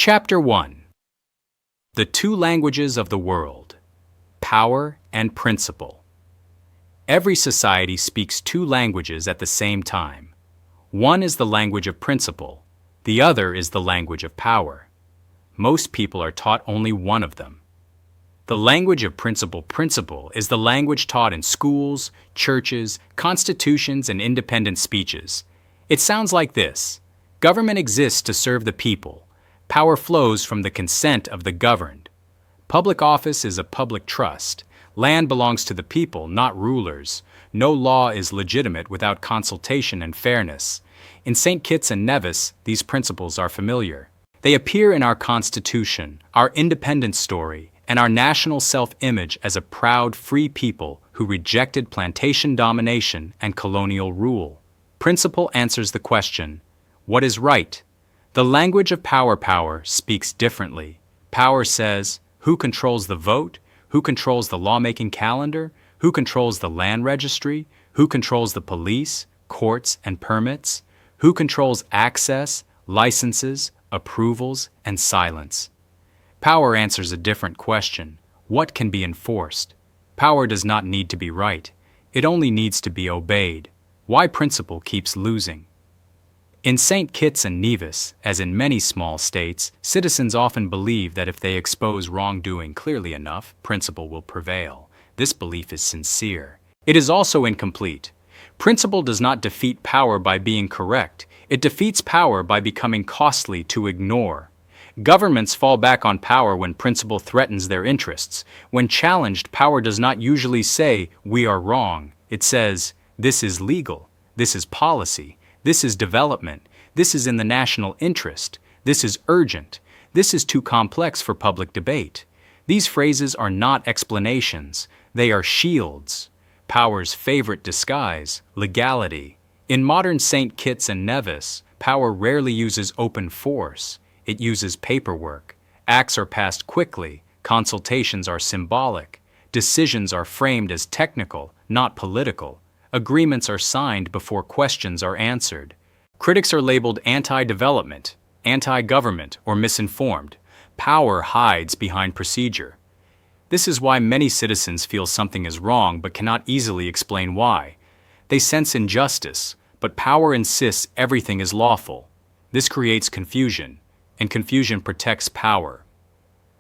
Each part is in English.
Chapter 1. The Two Languages of the World: Power and Principle. Every society speaks two languages at the same time. One is the language of principle, the other is the language of power. Most people are taught only one of them. The language of principle is the language taught in schools, churches, constitutions, and independent speeches. It sounds like this: government exists to serve the people. Power flows from the consent of the governed. Public office is a public trust. Land belongs to the people, not rulers. No law is legitimate without consultation and fairness. In St. Kitts and Nevis, these principles are familiar. They appear in our Constitution, our independence story, and our national self-image as a proud, free people who rejected plantation domination and colonial rule. Principle answers the question, what is right? The language of power speaks differently. Power says, who controls the vote? Who controls the lawmaking calendar? Who controls the land registry? Who controls the police, courts, and permits? Who controls access, licenses, approvals, and silence? Power answers a different question. What can be enforced? Power does not need to be right. It only needs to be obeyed. Why principle keeps losing? In St. Kitts and Nevis, as in many small states, citizens often believe that if they expose wrongdoing clearly enough, principle will prevail. This belief is sincere. It is also incomplete. Principle does not defeat power by being correct. It defeats power by becoming costly to ignore. Governments fall back on power when principle threatens their interests. When challenged, power does not usually say, "We are wrong." It says, "This is legal. This is policy. This is development. This is in the national interest. This is urgent. This is too complex for public debate." These phrases are not explanations. They are shields. Power's favorite disguise, legality. In modern St. Kitts and Nevis, power rarely uses open force. It uses paperwork. Acts are passed quickly. Consultations are symbolic. Decisions are framed as technical, not political. Agreements are signed before questions are answered. Critics are labeled anti-development, anti-government, or misinformed. Power hides behind procedure. This is why many citizens feel something is wrong but cannot easily explain why. They sense injustice, but power insists everything is lawful. This creates confusion, and confusion protects power.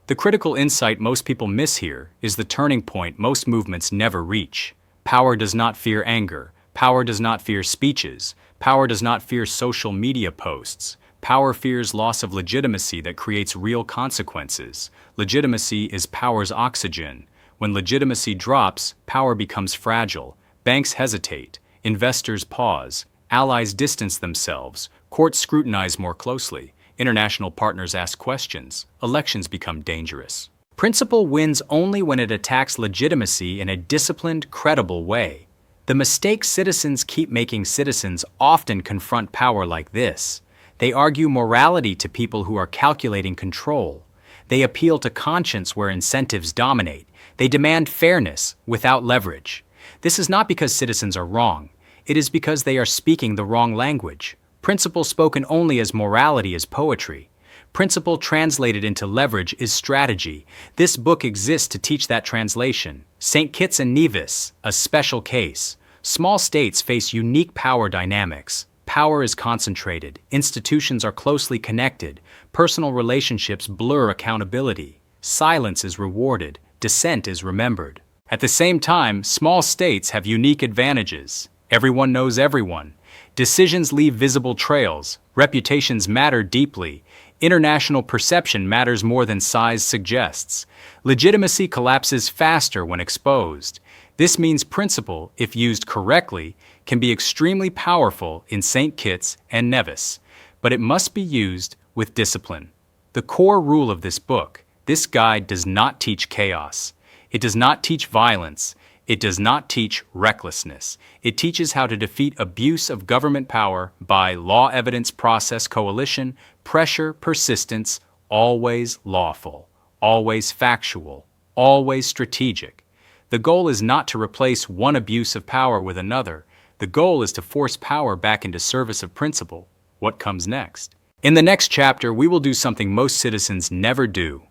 The critical insight most people miss here is the turning point most movements never reach. Power does not fear anger. Power does not fear speeches. Power does not fear social media posts. Power fears loss of legitimacy that creates real consequences. Legitimacy is power's oxygen. When legitimacy drops, power becomes fragile. Banks hesitate. Investors pause. Allies distance themselves. Courts scrutinize more closely. International partners ask questions. Elections become dangerous. Principle wins only when it attacks legitimacy in a disciplined, credible way. The mistakes citizens keep making citizens often confront power like this. They argue morality to people who are calculating control. They appeal to conscience where incentives dominate. They demand fairness without leverage. This is not because citizens are wrong. It is because they are speaking the wrong language. Principle spoken only as morality is poetry. Principle translated into leverage is strategy. This book exists to teach that translation. St. Kitts and Nevis, a special case. Small states face unique power dynamics. Power is concentrated. Institutions are closely connected. Personal relationships blur accountability. Silence is rewarded. Dissent is remembered. At the same time, small states have unique advantages. Everyone knows everyone. Decisions leave visible trails. Reputations matter deeply. International perception matters more than size suggests. Legitimacy collapses faster when exposed. This means principle, if used correctly, can be extremely powerful in St. Kitts and Nevis, but it must be used with discipline. The core rule of this book, this guide does not teach chaos. It does not teach violence. It does not teach recklessness. It teaches how to defeat abuse of government power by law evidence process coalition, pressure, persistence, always lawful, always factual, always strategic. The goal is not to replace one abuse of power with another. The goal is to force power back into service of principle. What comes next? In the next chapter, we will do something most citizens never do.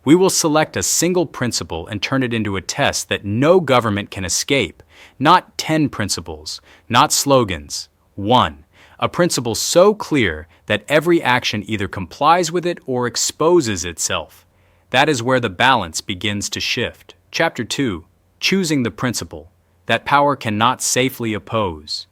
We will select a single principle and turn it into a test that no government can escape. Not 10 principles, not slogans. 1. A principle so clear that every action either complies with it or exposes itself. That is where the balance begins to shift. Chapter 2. Choosing the principle that power cannot safely oppose.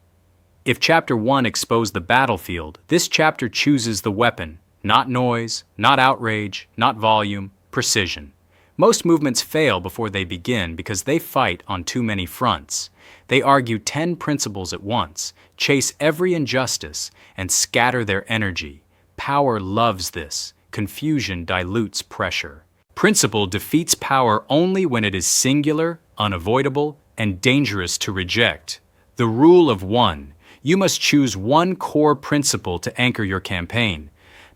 If Chapter 1 exposed the battlefield, this chapter chooses the weapon. Not noise, not outrage, not volume, precision. Most movements fail before they begin because they fight on too many fronts. They argue 10 principles at once, chase every injustice, and scatter their energy. Power loves this. Confusion dilutes pressure. Principle defeats power only when it is singular, unavoidable, and dangerous to reject. The rule of one. You must choose one core principle to anchor your campaign.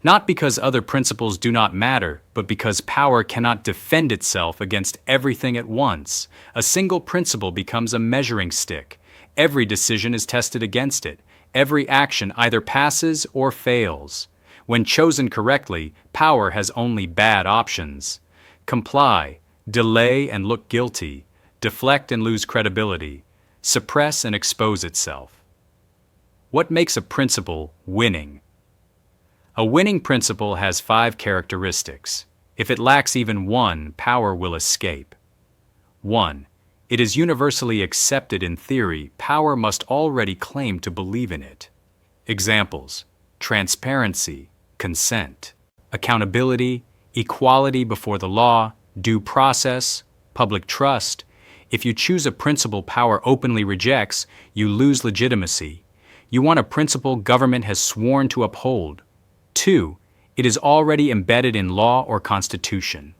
Not because other principles do not matter, but because power cannot defend itself against everything at once. A single principle becomes a measuring stick. Every decision is tested against it. Every action either passes or fails. When chosen correctly, power has only bad options. Comply, delay and look guilty, deflect and lose credibility, suppress and expose itself. What makes a principle winning? A winning principle has 5 characteristics. If it lacks even one, power will escape. 1. It is universally accepted in theory. Power must already claim to believe in it. Examples: transparency, consent, accountability, equality before the law, due process, public trust. If you choose a principle power openly rejects, you lose legitimacy. You want a principle government has sworn to uphold. 2. It is already embedded in law or constitution.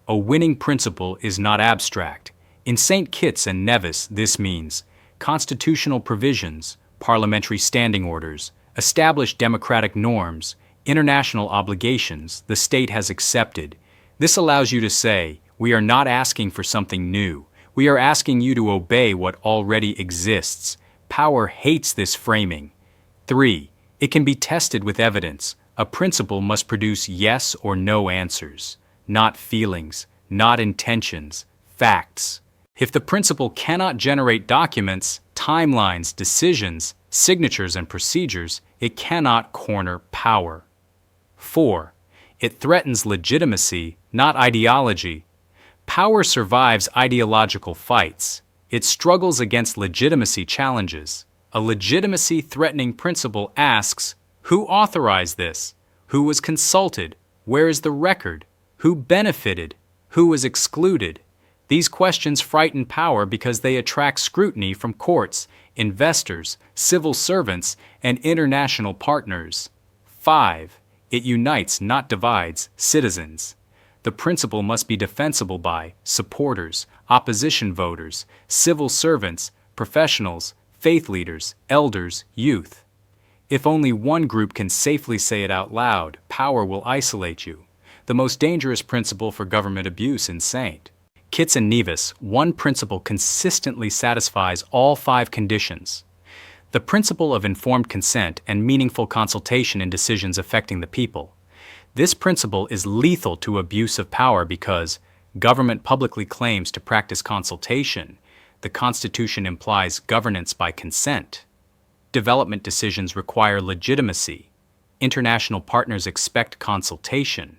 A winning principle is not abstract. In St. Kitts and Nevis, this means constitutional provisions, parliamentary standing orders, established democratic norms, international obligations the state has accepted. This allows you to say, we are not asking for something new. We are asking you to obey what already exists. Power hates this framing. 3. It can be tested with evidence. A principle must produce yes or no answers, not feelings, not intentions, facts. If the principle cannot generate documents, timelines, decisions, signatures, and procedures, it cannot corner power. 4. It threatens legitimacy, not ideology. Power survives ideological fights. It struggles against legitimacy challenges. A legitimacy-threatening principle asks, who authorized this? Who was consulted? Where is the record? Who benefited? Who was excluded? These questions frighten power because they attract scrutiny from courts, investors, civil servants, and international partners. 5. It unites, not divides, citizens. The principle must be defensible by supporters, opposition voters, civil servants, professionals, faith leaders, elders, youth. If only one group can safely say it out loud, power will isolate you. The most dangerous principle for government abuse in St. Kitts and Nevis, one principle consistently satisfies all 5 conditions. The principle of informed consent and meaningful consultation in decisions affecting the people. This principle is lethal to abuse of power because government publicly claims to practice consultation. The Constitution implies governance by consent. Development decisions require legitimacy. International partners expect consultation.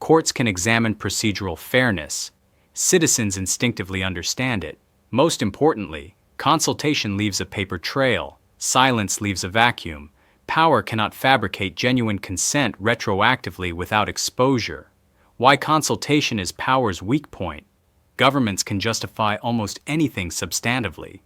Courts can examine procedural fairness. Citizens instinctively understand it. Most importantly, consultation leaves a paper trail. Silence leaves a vacuum. Power cannot fabricate genuine consent retroactively without exposure. Why consultation is power's weak point. Governments can justify almost anything substantively.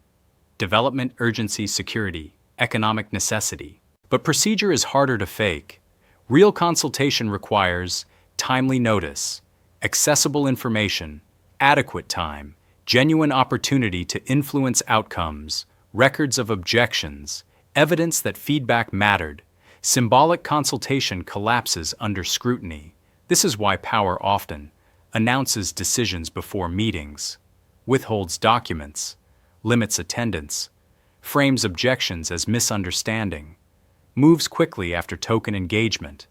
Development, urgency, security, economic necessity. But procedure is harder to fake. Real consultation requires timely notice, accessible information, adequate time, genuine opportunity to influence outcomes, records of objections, evidence that feedback mattered. Symbolic consultation collapses under scrutiny. This is why power often announces decisions before meetings, withholds documents, limits attendance, frames objections as misunderstanding, moves quickly after token engagement.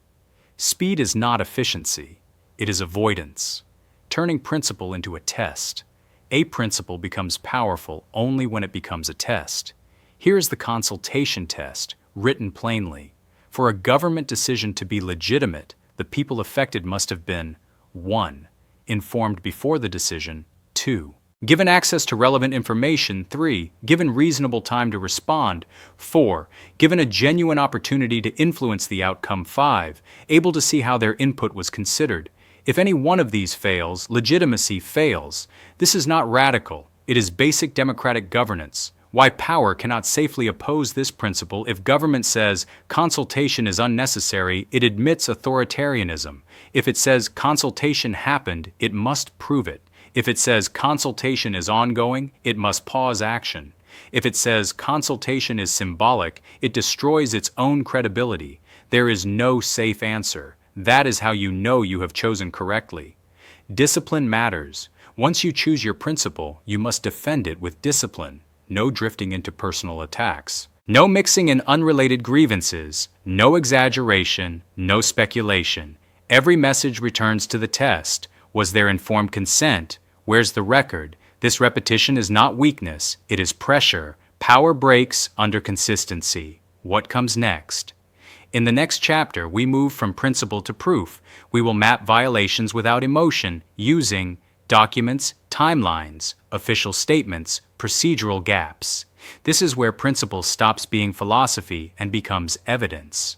Speed is not efficiency, it is avoidance. Turning principle into a test. A principle becomes powerful only when it becomes a test. Here is the consultation test, written plainly. For a government decision to be legitimate, the people affected must have been 1. Informed before the decision, 2. Given access to relevant information, 3. Given reasonable time to respond, 4. Given a genuine opportunity to influence the outcome, 5. Able to see how their input was considered. If any one of these fails, legitimacy fails. This is not radical, it is basic democratic governance. Why power cannot safely oppose this principle if government says consultation is unnecessary, it admits authoritarianism. If it says consultation happened, it must prove it. If it says consultation is ongoing, it must pause action. If it says consultation is symbolic, it destroys its own credibility. There is no safe answer. That is how you know you have chosen correctly. Discipline matters. Once you choose your principle, you must defend it with discipline. No drifting into personal attacks. No mixing in unrelated grievances. No exaggeration. No speculation. Every message returns to the test. Was there informed consent? Where's the record? This repetition is not weakness, it is pressure. Power breaks under consistency. What comes next? In the next chapter, we move from principle to proof. We will map violations without emotion using documents, timelines, official statements, procedural gaps. This is where principle stops being philosophy and becomes evidence.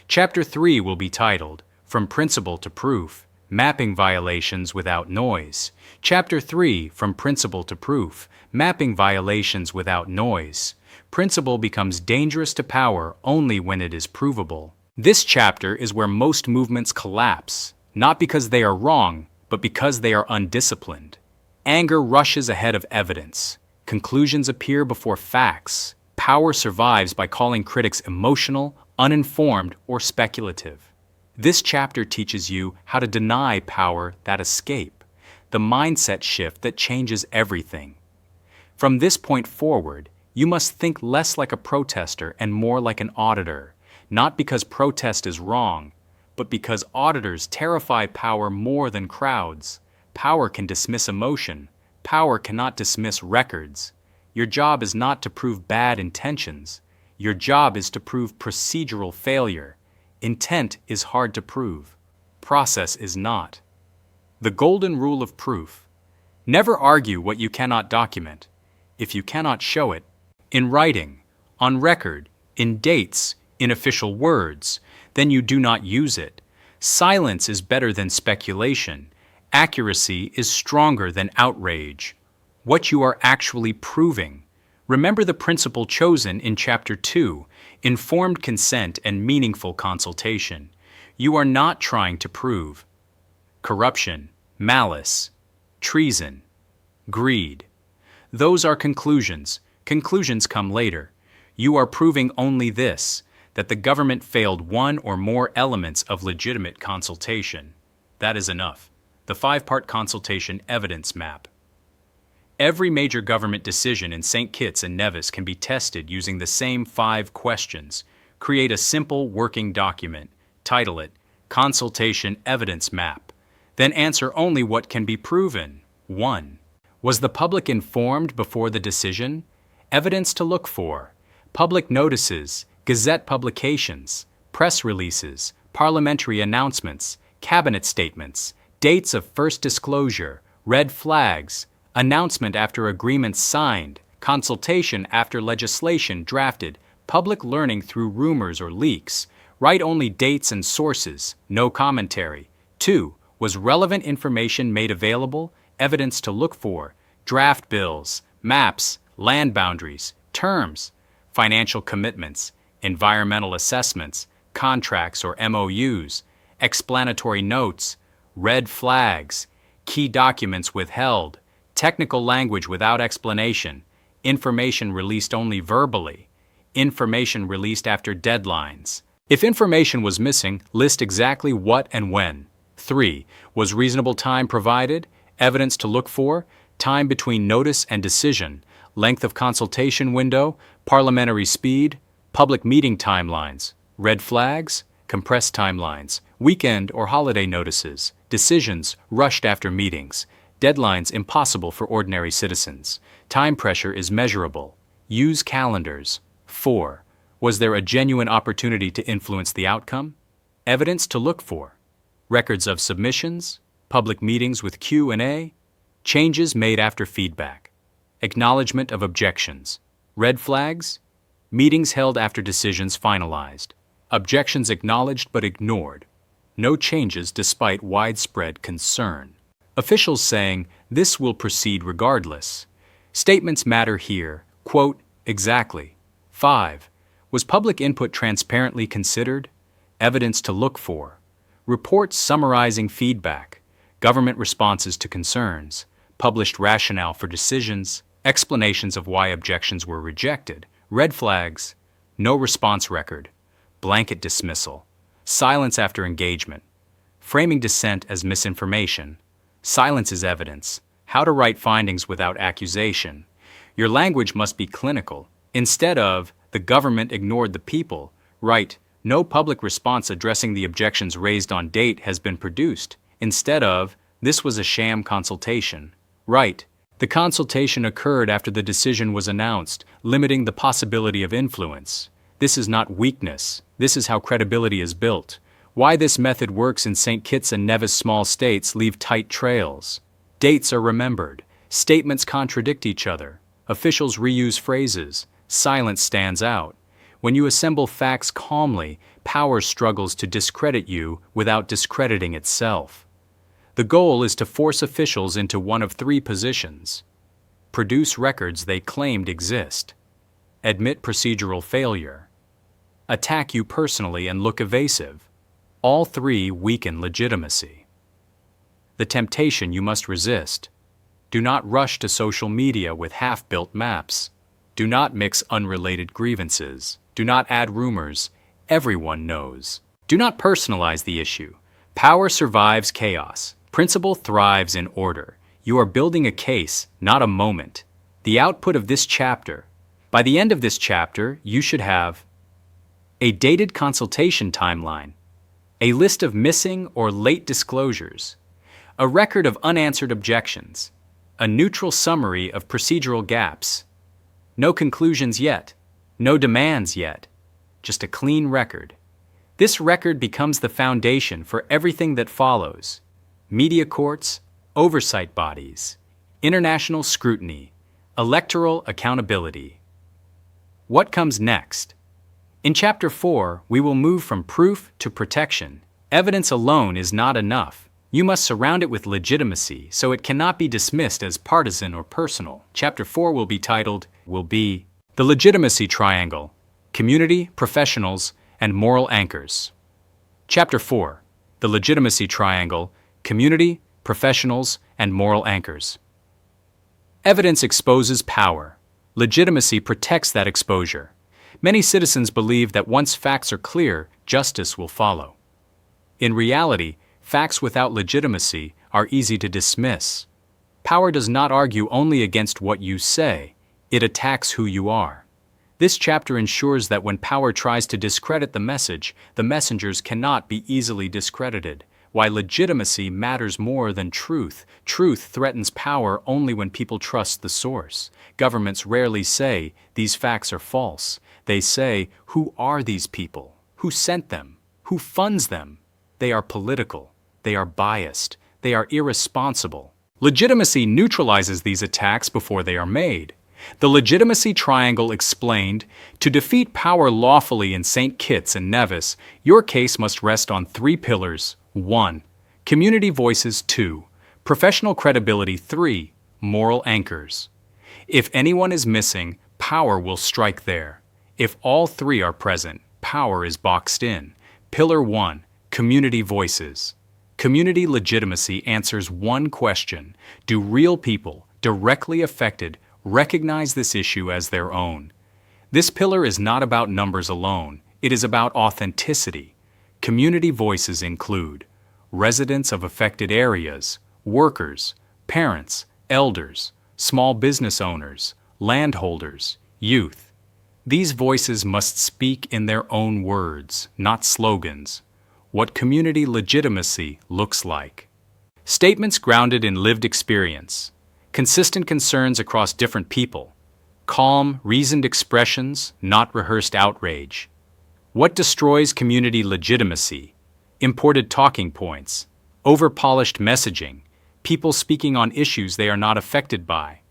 Chapter 3 will be titled, From Principle to Proof, Mapping Violations Without Noise. Chapter 3, From Principle to Proof, Mapping Violations Without Noise. Principle becomes dangerous to power only when it is provable. This chapter is where most movements collapse, not because they are wrong, but because they are undisciplined. Anger rushes ahead of evidence. Conclusions appear before facts. Power survives by calling critics emotional, uninformed, or speculative. This chapter teaches you how to deny power that escape, the mindset shift that changes everything. From this point forward, you must think less like a protester and more like an auditor, not because protest is wrong, but because auditors terrify power more than crowds. Power can dismiss emotion. Power cannot dismiss records. Your job is not to prove bad intentions. Your job is to prove procedural failure. Intent is hard to prove. Process is not. The golden rule of proof. Never argue what you cannot document. If you cannot show it, in writing, on record, in dates, in official words, then you do not use it. Silence is better than speculation. Accuracy is stronger than outrage. What you are actually proving. Remember the principle chosen in Chapter 2, informed consent and meaningful consultation. You are not trying to prove corruption, malice, treason, greed. Those are conclusions. Conclusions come later. You are proving only this, that the government failed one or more elements of legitimate consultation. That is enough. The 5-part consultation evidence map. Every major government decision in St. Kitts and Nevis can be tested using the same 5 questions. Create a simple working document. Title it, Consultation Evidence Map. Then answer only what can be proven. 1. Was the public informed before the decision? Evidence to look for. Public notices, Gazette publications, press releases, parliamentary announcements, cabinet statements, dates of first disclosure, red flags, announcement after agreements signed, consultation after legislation drafted, public learning through rumors or leaks. Write only dates and sources, no commentary. 2. Was relevant information made available? Evidence to look for. Draft bills, maps, land boundaries, terms, financial commitments, environmental assessments, contracts or MOUs, explanatory notes, red flags, key documents withheld, technical language without explanation, information released only verbally, information released after deadlines. If information was missing, list exactly what and when. 3. Was reasonable time provided? Evidence to look for? Time between notice and decision, length of consultation window, parliamentary speed, public meeting timelines, red flags, compressed timelines. weekend or holiday notices, decisions rushed after meetings, deadlines impossible for ordinary citizens. Time pressure is measurable. Use calendars. 4. Was there a genuine opportunity to influence the outcome? Evidence to look for. Records of submissions, public meetings with Q&A, changes made after feedback, acknowledgement of objections, red flags, meetings held after decisions finalized, objections acknowledged but ignored, no changes despite widespread concern. Officials saying, "This will proceed regardless." Statements matter here. Quote, exactly. 5. Was public input transparently considered? Evidence to look for. Reports summarizing feedback, government responses to concerns, published rationale for decisions, explanations of why objections were rejected, red flags, no response record, blanket dismissal, silence after engagement, framing dissent as misinformation, silence is evidence, how to write findings without accusation. Your language must be clinical. Instead of, the government ignored the people, write, no public response addressing the objections raised on date has been produced. Instead of, this was a sham consultation. Write, the consultation occurred after the decision was announced, limiting the possibility of influence. This is not weakness. This is how credibility is built. Why this method works in St. Kitts and Nevis small states leave tight trails. Dates are remembered. Statements contradict each other. Officials reuse phrases. Silence stands out. When you assemble facts calmly, power struggles to discredit you without discrediting itself. The goal is to force officials into one of 3 positions. Produce records they claimed exist. Admit procedural failure. Attack you personally and look evasive. All 3 weaken legitimacy. The temptation you must resist. Do not rush to social media with half-built maps. Do not mix unrelated grievances. Do not add rumors. Everyone knows. Do not personalize the issue. Power survives chaos. Principle thrives in order. You are building a case, not a moment. The output of this chapter. By the end of this chapter, you should have a dated consultation timeline, a list of missing or late disclosures, a record of unanswered objections, a neutral summary of procedural gaps, no conclusions yet, no demands yet, just a clean record. This record becomes the foundation for everything that follows: media courts, oversight bodies, international scrutiny, electoral accountability. What comes next? In Chapter 4, we will move from proof to protection. Evidence alone is not enough. You must surround it with legitimacy so it cannot be dismissed as partisan or personal. Chapter 4 will be titled, The Legitimacy Triangle: Community, Professionals, and Moral Anchors. Chapter 4, The Legitimacy Triangle: Community, Professionals, and Moral Anchors. Evidence exposes power. Legitimacy protects that exposure. Many citizens believe that once facts are clear, justice will follow. In reality, facts without legitimacy are easy to dismiss. Power does not argue only against what you say, it attacks who you are. This chapter ensures that when power tries to discredit the message, the messengers cannot be easily discredited. Why legitimacy matters more than truth. Truth threatens power only when people trust the source. Governments rarely say, these facts are false. They say, who are these people? Who sent them? Who funds them? They are political. They are biased. They are irresponsible. Legitimacy neutralizes these attacks before they are made. The legitimacy triangle explained, to defeat power lawfully in St. Kitts and Nevis, your case must rest on 3 pillars. 1. Community voices. 2. Professional credibility. 3. Moral anchors. If anyone is missing, power will strike there. If all 3 are present, power is boxed in. Pillar 1. Community voices. Community legitimacy answers one question: do real people, directly affected, recognize this issue as their own? This pillar is not about numbers alone. It is about authenticity. Community voices include residents of affected areas, workers, parents, elders, small business owners, landholders, youth. These voices must speak in their own words, not slogans. What community legitimacy looks like. Statements grounded in lived experience. Consistent concerns across different people. Calm, reasoned expressions, not rehearsed outrage. What destroys community legitimacy? Imported talking points. Over-polished messaging. People speaking on issues they are not affected by.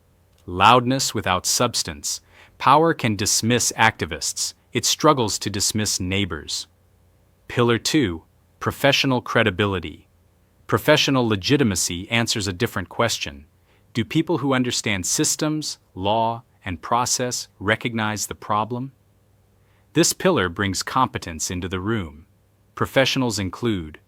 Loudness without substance. Power can dismiss activists. It struggles to dismiss neighbors. Pillar 2. Professional credibility. Professional legitimacy answers a different question. Do people who understand systems, law, and process recognize the problem? This pillar brings competence into the room. Professionals include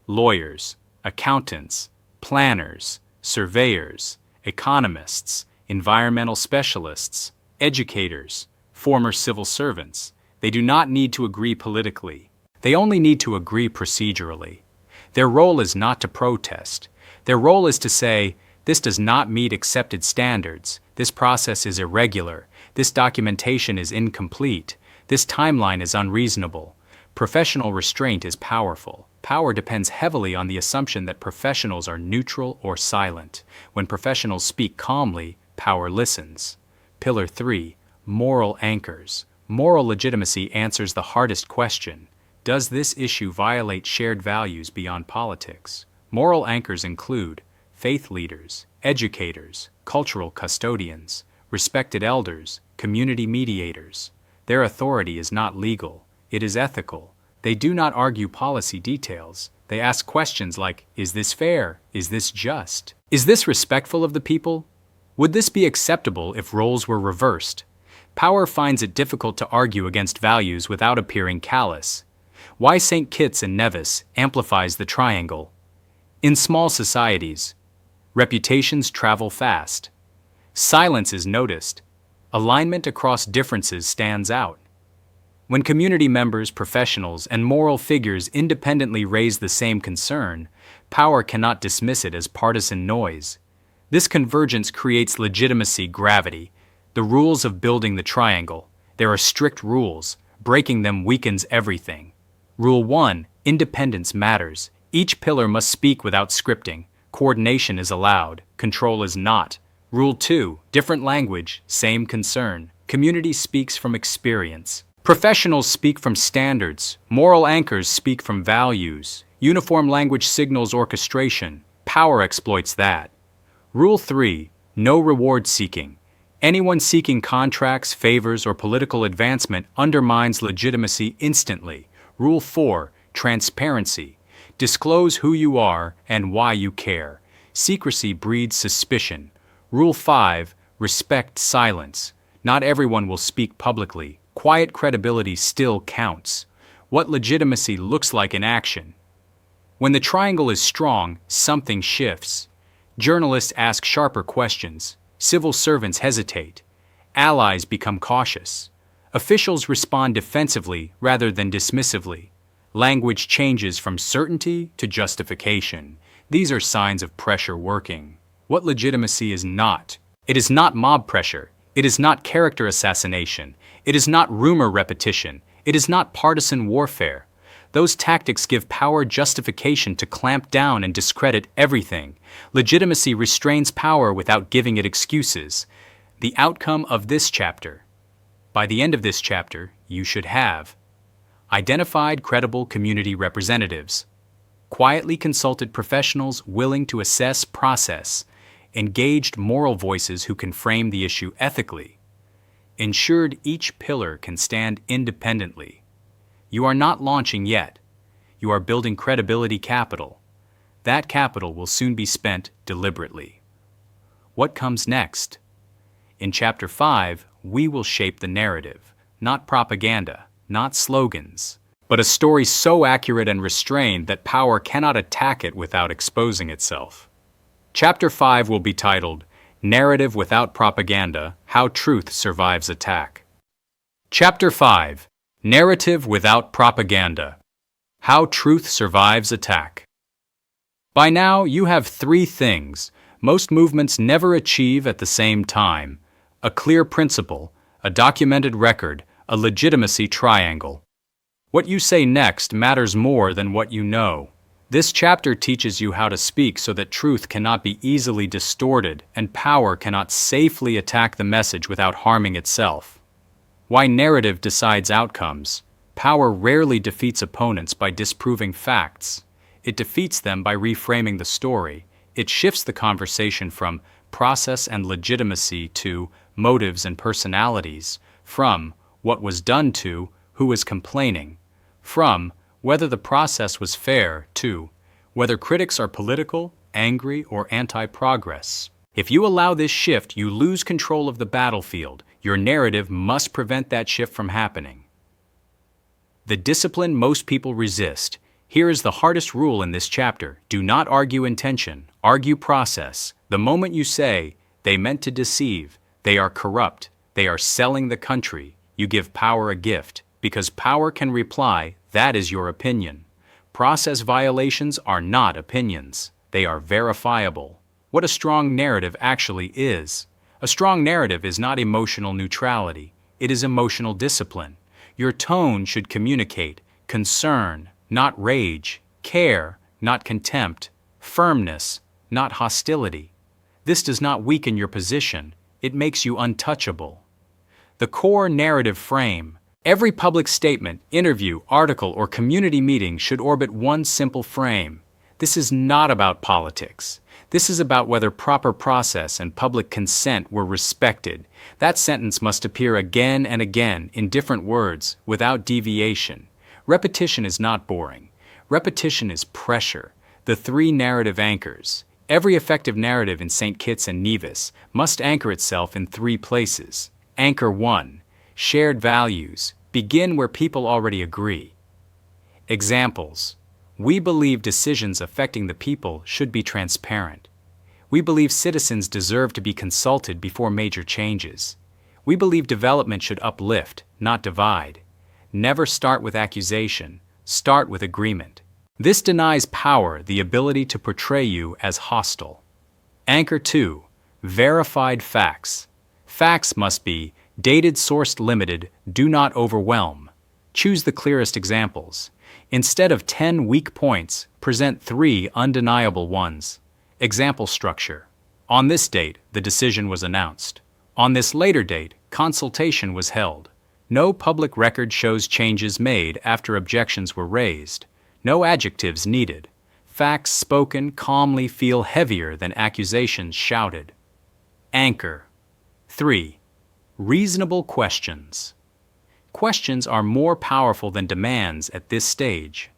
lawyers, accountants, planners, surveyors, economists, environmental specialists, educators, former civil servants. They do not need to agree politically. They only need to agree procedurally. Their role is not to protest. Their role is to say, this does not meet accepted standards. This process is irregular. This documentation is incomplete. This timeline is unreasonable. Professional restraint is powerful. Power depends heavily on the assumption that professionals are neutral or silent. When professionals speak calmly, power listens. Pillar 3. Moral anchors. Moral legitimacy answers the hardest question. Does this issue violate shared values beyond politics? Moral anchors include faith leaders, educators, cultural custodians, respected elders, community mediators. Their authority is not legal, it is ethical. They do not argue policy details. They ask questions like, is this fair? Is this just? Is this respectful of the people? Would this be acceptable if roles were reversed? Power finds it difficult to argue against values without appearing callous. Why St. Kitts and Nevis amplifies the triangle. In small societies, reputations travel fast. Silence is noticed. Alignment across differences stands out. When community members, professionals, and moral figures independently raise the same concern, power cannot dismiss it as partisan noise. This convergence creates legitimacy gravity, the rules of building the triangle. There are strict rules. Breaking them weakens everything. Rule 1. Independence matters. Each pillar must speak without scripting. Coordination is allowed. Control is not. Rule 2. Different language, same concern. Community speaks from experience. Professionals speak from standards. Moral anchors speak from values. Uniform language signals orchestration. Power exploits that. Rule 3. No reward seeking. Anyone seeking contracts, favors, or political advancement undermines legitimacy instantly. Rule 4. Transparency. Disclose who you are and why you care. Secrecy breeds suspicion. Rule 5. Respect silence. Not everyone will speak publicly. Quiet credibility still counts. What legitimacy looks like in action. When the triangle is strong, something shifts. Journalists ask sharper questions. Civil servants hesitate. Allies become cautious. Officials respond defensively rather than dismissively. Language changes from certainty to justification. These are signs of pressure working. What legitimacy is not? It is not mob pressure. It is not character assassination. It is not rumor repetition. It is not partisan warfare. Those tactics give power justification to clamp down and discredit everything. Legitimacy restrains power without giving it excuses. The outcome of this chapter. By the end of this chapter, you should have identified credible community representatives, quietly consulted professionals willing to assess process, engaged moral voices who can frame the issue ethically, ensured each pillar can stand independently. You are not launching yet. You are building credibility capital. That capital will soon be spent deliberately. What comes next? In Chapter 5, we will shape the narrative, not propaganda, not slogans, but a story so accurate and restrained that power cannot attack it without exposing itself. Chapter 5 will be titled, Narrative Without Propaganda, How Truth Survives Attack. Chapter 5, Narrative Without Propaganda, How Truth Survives Attack. By now, you have 3 things most movements never achieve at the same time: a clear principle, a documented record, a legitimacy triangle. What you say next matters more than what you know. This chapter teaches you how to speak so that truth cannot be easily distorted and power cannot safely attack the message without harming itself. Why narrative decides outcomes. Power rarely defeats opponents by disproving facts. It defeats them by reframing the story. It shifts the conversation from process and legitimacy to motives and personalities, from what was done to who is complaining, from whether the process was fair to whether critics are political, angry, or anti-progress. If you allow this shift, you lose control of the battlefield. Your narrative must prevent that shift from happening. The discipline most people resist. Here is the hardest rule in this chapter. Do not argue intention, argue process. The moment you say, they meant to deceive, they are corrupt, they are selling the country, you give power a gift, because power can reply, that is your opinion. Process violations are not opinions. They are verifiable. What a strong narrative actually is. A strong narrative is not emotional neutrality. It is emotional discipline. Your tone should communicate concern, not rage, care, not contempt, firmness, not hostility. This does not weaken your position. It makes you untouchable. The core narrative frame. Every public statement, interview, article, or community meeting should orbit one simple frame. This is not about politics. This is about whether proper process and public consent were respected. That sentence must appear again and again in different words, without deviation. Repetition is not boring. Repetition is pressure. The three narrative anchors. Every effective narrative in St. Kitts and Nevis must anchor itself in three places. Anchor 1. Shared values. Begin where people already agree. Examples. We believe decisions affecting the people should be transparent. We believe citizens deserve to be consulted before major changes. We believe development should uplift, not divide. Never start with accusation. Start with agreement. This denies power the ability to portray you as hostile. Anchor 2. Verified facts. Facts must be dated, sourced, limited, do not overwhelm. Choose the clearest examples. Instead of 10 weak points, present 3 undeniable ones. Example structure. On this date, the decision was announced. On this later date, consultation was held. No public record shows changes made after objections were raised. No adjectives needed. Facts spoken calmly feel heavier than accusations shouted. Anchor. 3. Reasonable questions. Questions are more powerful than demands at this stage.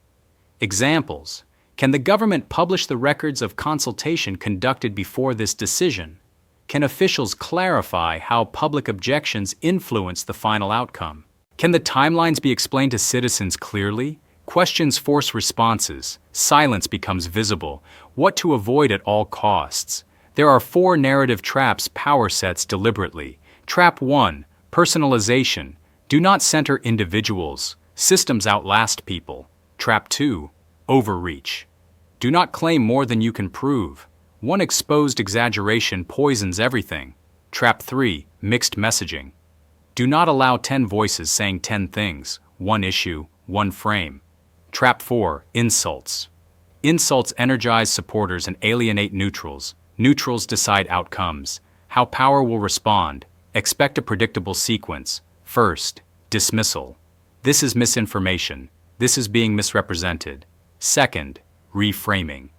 Examples. Can the government publish the records of consultation conducted before this decision? Can officials clarify how public objections influence the final outcome? Can the timelines be explained to citizens clearly? Questions force responses. Silence becomes visible. What to avoid at all costs? There are 4 narrative traps power sets deliberately. Trap 1. Personalization. Do not center individuals. Systems outlast people. Trap 2. Overreach. Do not claim more than you can prove. One exposed exaggeration poisons everything. Trap 3. Mixed messaging. Do not allow 10 voices saying 10 things. One issue, one frame. Trap 4. Insults. Insults energize supporters and alienate neutrals. Neutrals decide outcomes. How power will respond. Expect a predictable sequence. First, dismissal. This is misinformation. This is being misrepresented. Second, reframing.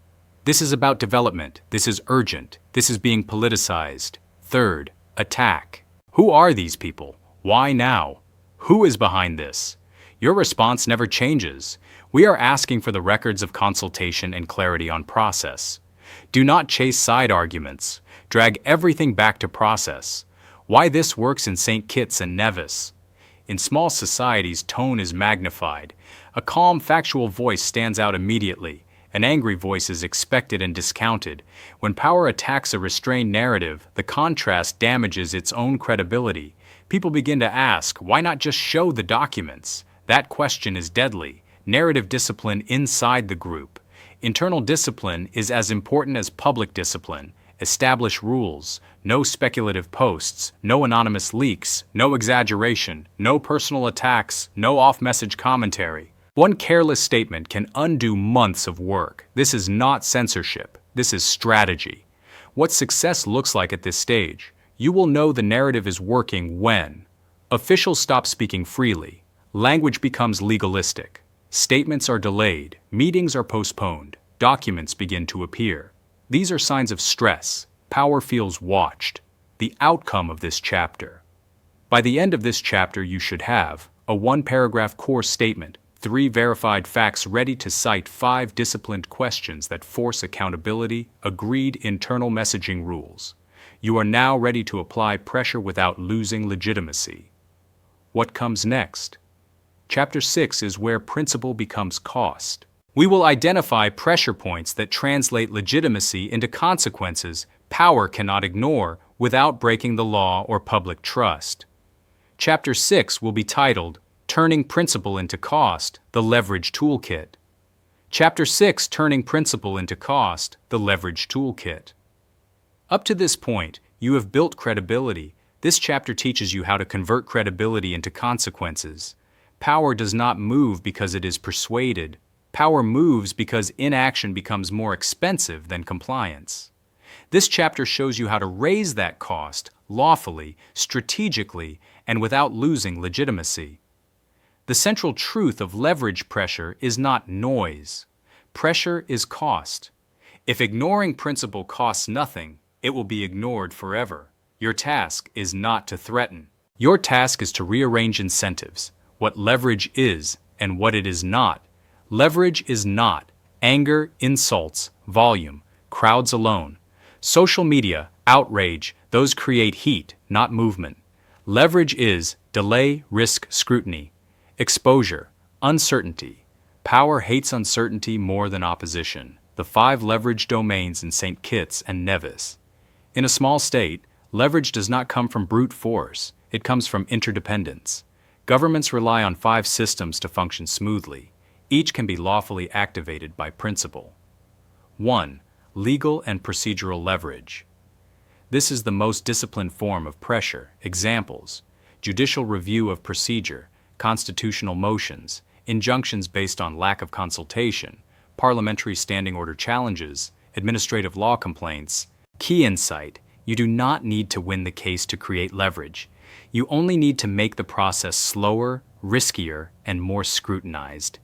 This is about development. This is urgent. This is being politicized. Third, attack. Who are these people? Why now? Who is behind this? Your response never changes. We are asking for the records of consultation and clarity on process. Do not chase side arguments. Drag everything back to process. Why this works in St. Kitts and Nevis. In small societies, tone is magnified. A calm, factual voice stands out immediately. An angry voice is expected and discounted. When power attacks a restrained narrative, the contrast damages its own credibility. People begin to ask, why not just show the documents? That question is deadly. Narrative discipline inside the group. Internal discipline is as important as public discipline. Establish rules. No speculative posts, no anonymous leaks, no exaggeration, no personal attacks, no off-message commentary. One careless statement can undo months of work. This is not censorship. This is strategy. What success looks like at this stage. You will know the narrative is working when officials stop speaking freely, language becomes legalistic, statements are delayed, meetings are postponed, documents begin to appear. These are signs of stress. Power feels watched. The outcome of this chapter. By the end of this chapter, you should have a 1-paragraph core statement, 3 verified facts ready to cite, 5 disciplined questions that force accountability, agreed internal messaging rules. You are now ready to apply pressure without losing legitimacy. What comes next? Chapter 6 is where principle becomes cost. We will identify pressure points that translate legitimacy into consequences power cannot ignore without breaking the law or public trust. Chapter 6 will be titled, Turning Principle into Cost, the Leverage Toolkit. Chapter 6, Turning Principle into Cost, the Leverage Toolkit. Up to this point, you have built credibility. This chapter teaches you how to convert credibility into consequences. Power does not move because it is persuaded. Power moves because inaction becomes more expensive than compliance. This chapter shows you how to raise that cost lawfully, strategically, and without losing legitimacy. The central truth of leverage pressure is not noise. Pressure is cost. If ignoring principle costs nothing, it will be ignored forever. Your task is not to threaten. Your task is to rearrange incentives, what leverage is and what it is not. Leverage is not anger, insults, volume, crowds alone. Social media, outrage, those create heat, not movement. Leverage is delay, risk, scrutiny, exposure, uncertainty. Power hates uncertainty more than opposition. The 5 leverage domains in St. Kitts and Nevis. In a small state, leverage does not come from brute force. It comes from interdependence. Governments rely on 5 systems to function smoothly. Each can be lawfully activated by principle. 1. Legal and procedural leverage. This is the most disciplined form of pressure. Examples: judicial review of procedure, constitutional motions, injunctions based on lack of consultation, parliamentary standing order challenges, administrative law complaints. Key insight: you do not need to win the case to create leverage. You only need to make the process slower, riskier, and more scrutinized.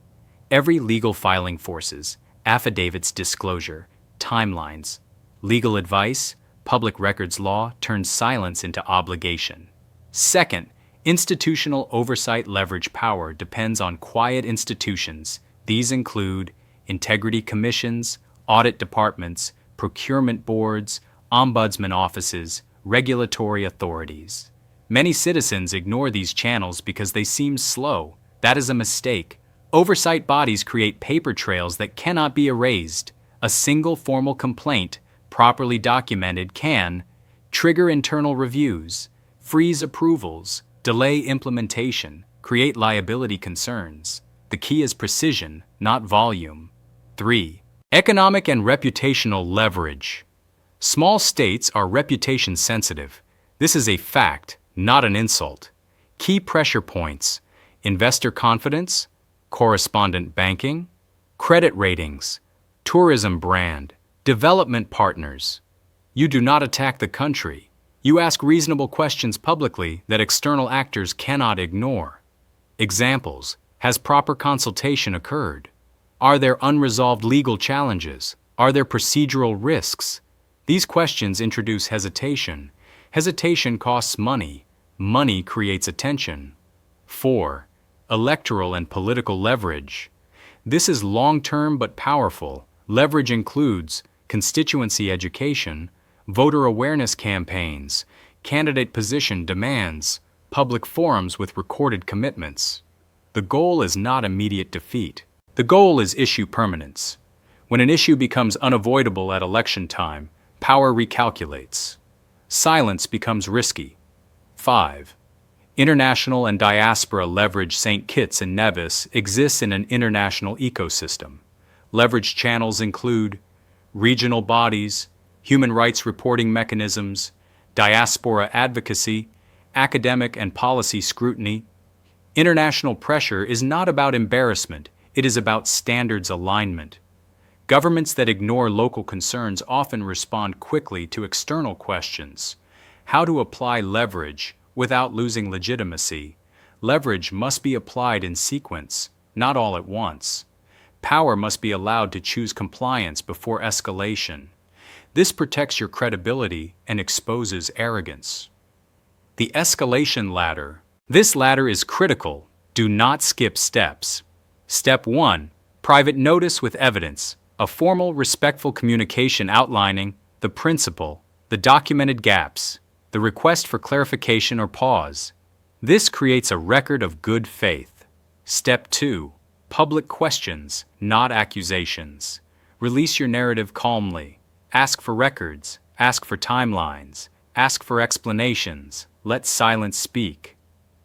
Every legal filing forces, affidavits disclosure, timelines. Legal advice, public records law turns silence into obligation. Second, institutional oversight leverage power depends on quiet institutions. These include integrity commissions, audit departments, procurement boards, ombudsman offices, regulatory authorities. Many citizens ignore these channels because they seem slow. That is a mistake. Oversight bodies create paper trails that cannot be erased. A single formal complaint, properly documented, can trigger internal reviews, freeze approvals, delay implementation, create liability concerns. The key is precision, not volume. 3. Economic and reputational leverage. Small states are reputation sensitive. This is a fact, not an insult. Key pressure points: investor confidence, correspondent banking, credit ratings, tourism brand, development partners. You do not attack the country. You ask reasonable questions publicly that external actors cannot ignore. Examples: has proper consultation occurred? Are there unresolved legal challenges? Are there procedural risks? These questions introduce hesitation. Hesitation costs money. Money creates attention. 4. Electoral and political leverage. This is long-term but powerful. Leverage includes constituency education, voter awareness campaigns, candidate position demands, public forums with recorded commitments. The goal is not immediate defeat. The goal is issue permanence. When an issue becomes unavoidable at election time, power recalculates. Silence becomes risky. 5. International and diaspora leverage. St. Kitts and Nevis exists in an international ecosystem. Leverage channels include regional bodies, human rights reporting mechanisms, diaspora advocacy, academic and policy scrutiny. International pressure is not about embarrassment, it is about standards alignment. Governments that ignore local concerns often respond quickly to external questions. How to apply leverage without losing legitimacy. Leverage must be applied in sequence, not all at once. Power must be allowed to choose compliance before escalation. This protects your credibility and exposes arrogance. The escalation ladder. This ladder is critical. Do not skip steps. Step 1. Private notice with evidence. A formal, respectful communication outlining the principle, the documented gaps, the request for clarification or pause. This creates a record of good faith. Step 2. Public questions, not accusations. Release your narrative calmly. Ask for records. Ask for timelines. Ask for explanations. Let silence speak.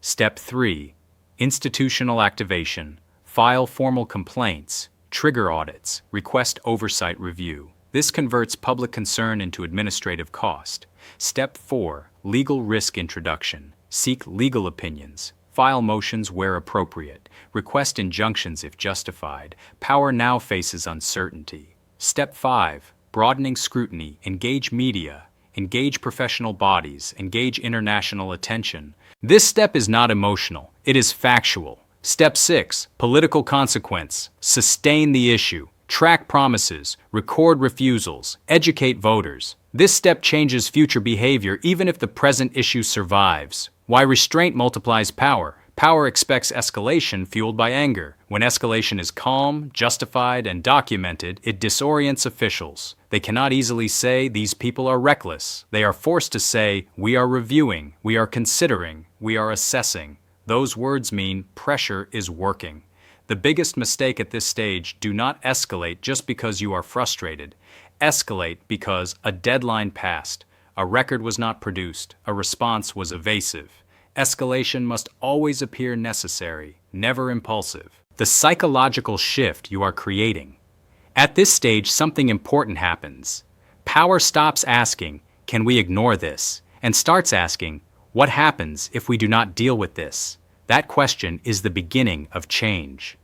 Step 3. Institutional activation. File formal complaints. Trigger audits. Request oversight review. This converts public concern into administrative cost. Step 4. Legal risk introduction. Seek legal opinions. File motions where appropriate. Request injunctions if justified. Power now faces uncertainty. Step 5. Broadening scrutiny. Engage media. Engage professional bodies. Engage international attention. This step is not emotional. It is factual. Step 6. Political consequence. Sustain the issue. Track promises. Record refusals. Educate voters. This step changes future behavior even if the present issue survives. Why restraint multiplies power. Power expects escalation fueled by anger. When escalation is calm, justified, and documented, it disorients officials. They cannot easily say, these people are reckless. They are forced to say, we are reviewing, we are considering, we are assessing. Those words mean pressure is working. The biggest mistake at this stage: do not escalate just because you are frustrated. Escalate because a deadline passed, a record was not produced, a response was evasive. Escalation must always appear necessary, never impulsive. The psychological shift you are creating. At this stage, something important happens. Power stops asking, can we ignore this? And starts asking, what happens if we do not deal with this? That question is the beginning of change.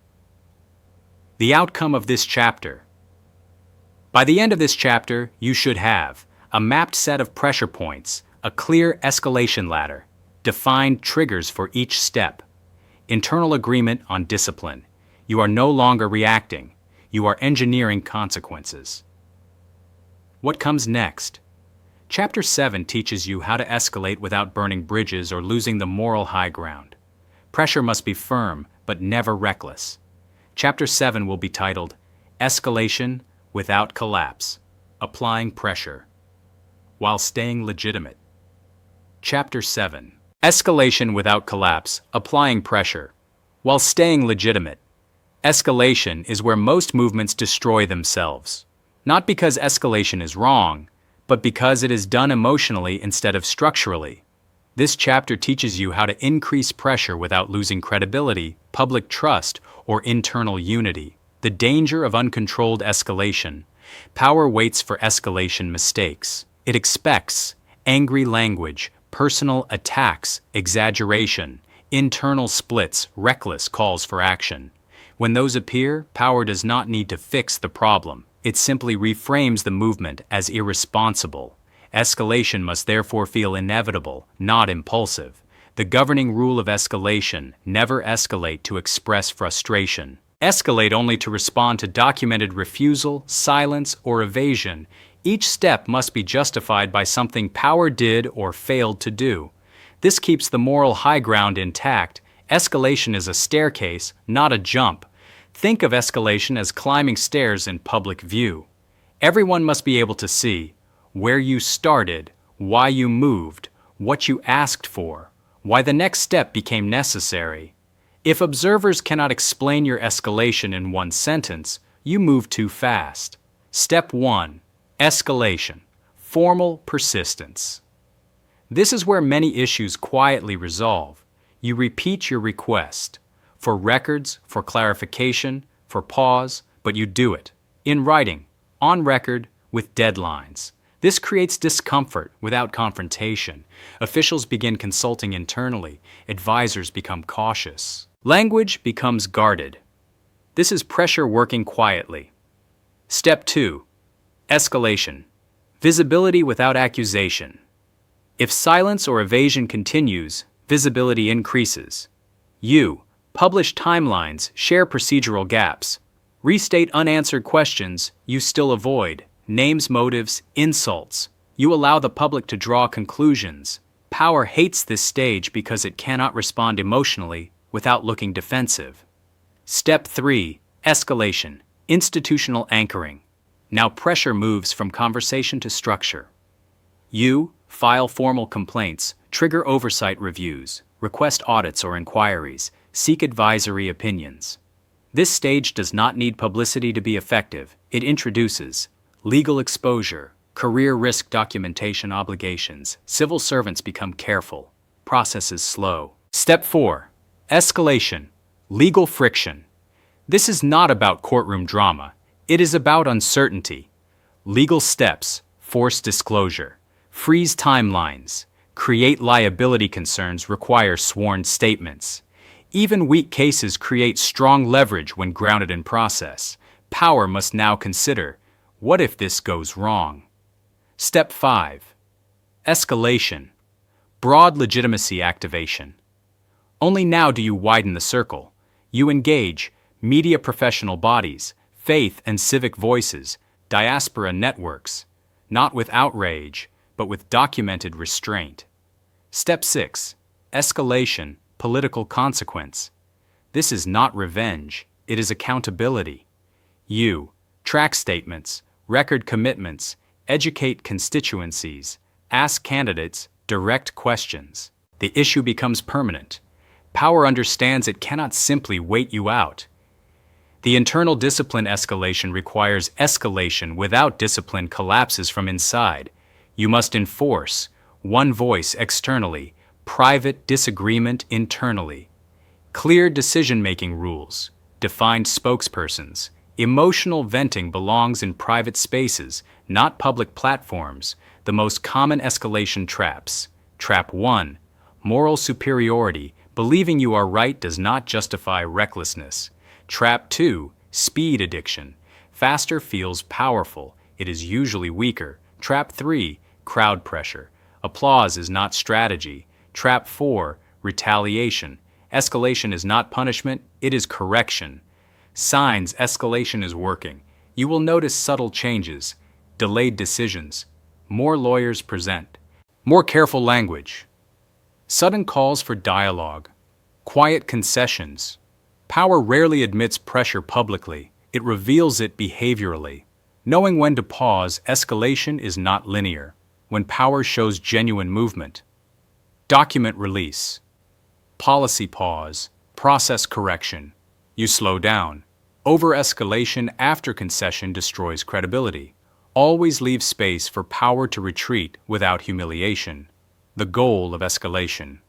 The outcome of this chapter. By the end of this chapter, you should have a mapped set of pressure points, a clear escalation ladder, defined triggers for each step, internal agreement on discipline. You are no longer reacting. You are engineering consequences. What comes next? Chapter 7 teaches you how to escalate without burning bridges or losing the moral high ground. Pressure must be firm, but never reckless. Chapter 7 will be titled, Escalation Without Collapse, Applying Pressure, while Staying Legitimate. Chapter 7. Escalation without collapse, applying pressure, while staying legitimate. Escalation is where most movements destroy themselves. Not because escalation is wrong, but because it is done emotionally instead of structurally. This chapter teaches you how to increase pressure without losing credibility, public trust, or internal unity. The danger of uncontrolled escalation. Power waits for escalation mistakes. It expects angry language, personal attacks, exaggeration, internal splits, reckless calls for action. When those appear, power does not need to fix the problem. It simply reframes the movement as irresponsible. Escalation must therefore feel inevitable, not impulsive. The governing rule of escalation: never escalate to express frustration. Escalate only to respond to documented refusal, silence, or evasion. Each step must be justified by something power did or failed to do. This keeps the moral high ground intact. Escalation is a staircase, not a jump. Think of escalation as climbing stairs in public view. Everyone must be able to see where you started, why you moved, what you asked for, why the next step became necessary. If observers cannot explain your escalation in one sentence, you move too fast. Step 1. Escalation. Formal persistence. This is where many issues quietly resolve. You repeat your request for records, for clarification, for pause, but you do it in writing, on record, with deadlines. This creates discomfort without confrontation. Officials begin consulting internally. Advisors become cautious. Language becomes guarded. This is pressure working quietly. Step 2. Escalation. Visibility without accusation. If silence or evasion continues, visibility increases. Publish timelines, share procedural gaps. Restate unanswered questions you still avoid. Names motives, insults. You allow the public to draw conclusions. Power hates this stage because it cannot respond emotionally without looking defensive. Step 3. Escalation. Institutional anchoring. Now pressure moves from conversation to structure. File formal complaints, trigger oversight reviews, request audits or inquiries, seek advisory opinions. This stage does not need publicity to be effective. It introduces legal exposure, career risk documentation obligations. Civil servants become careful. Processes slow. Step 4. Escalation. Legal friction. This is not about courtroom drama. It is about uncertainty. Legal steps. Force disclosure. Freeze timelines. Create liability concerns require sworn statements. Even weak cases create strong leverage when grounded in process. Power must now consider, what if this goes wrong? Step 5. Escalation. Broad legitimacy activation. Only now do you widen the circle. You engage media professional bodies, faith and civic voices, diaspora networks, not with outrage, but with documented restraint. Step 6. Escalation. Political consequence. This is not revenge, it is accountability. Track statements, record commitments, educate constituencies, ask candidates direct questions. The issue becomes permanent. Power understands it cannot simply wait you out. The internal discipline escalation requires escalation without discipline collapses from inside. You must enforce one voice externally, private disagreement internally. Clear decision-making rules, defined spokespersons. Emotional venting belongs in private spaces, not public platforms. The most common escalation traps. Trap 1. Moral superiority. Believing you are right does not justify recklessness. Trap 2. Speed addiction. Faster feels powerful. It is usually weaker. Trap 3. Crowd pressure. Applause is not strategy. Trap 4. Retaliation. Escalation is not punishment, it is correction. Signs escalation is working. You will notice subtle changes, delayed decisions, more lawyers present, more careful language, sudden calls for dialogue, quiet concessions. Power rarely admits pressure publicly, it reveals it behaviorally. Knowing when to pause, escalation is not linear. When power shows genuine movement. Document release. Policy pause. Process correction. You slow down. Over-escalation after concession destroys credibility. Always leave space for power to retreat without humiliation. The goal of escalation.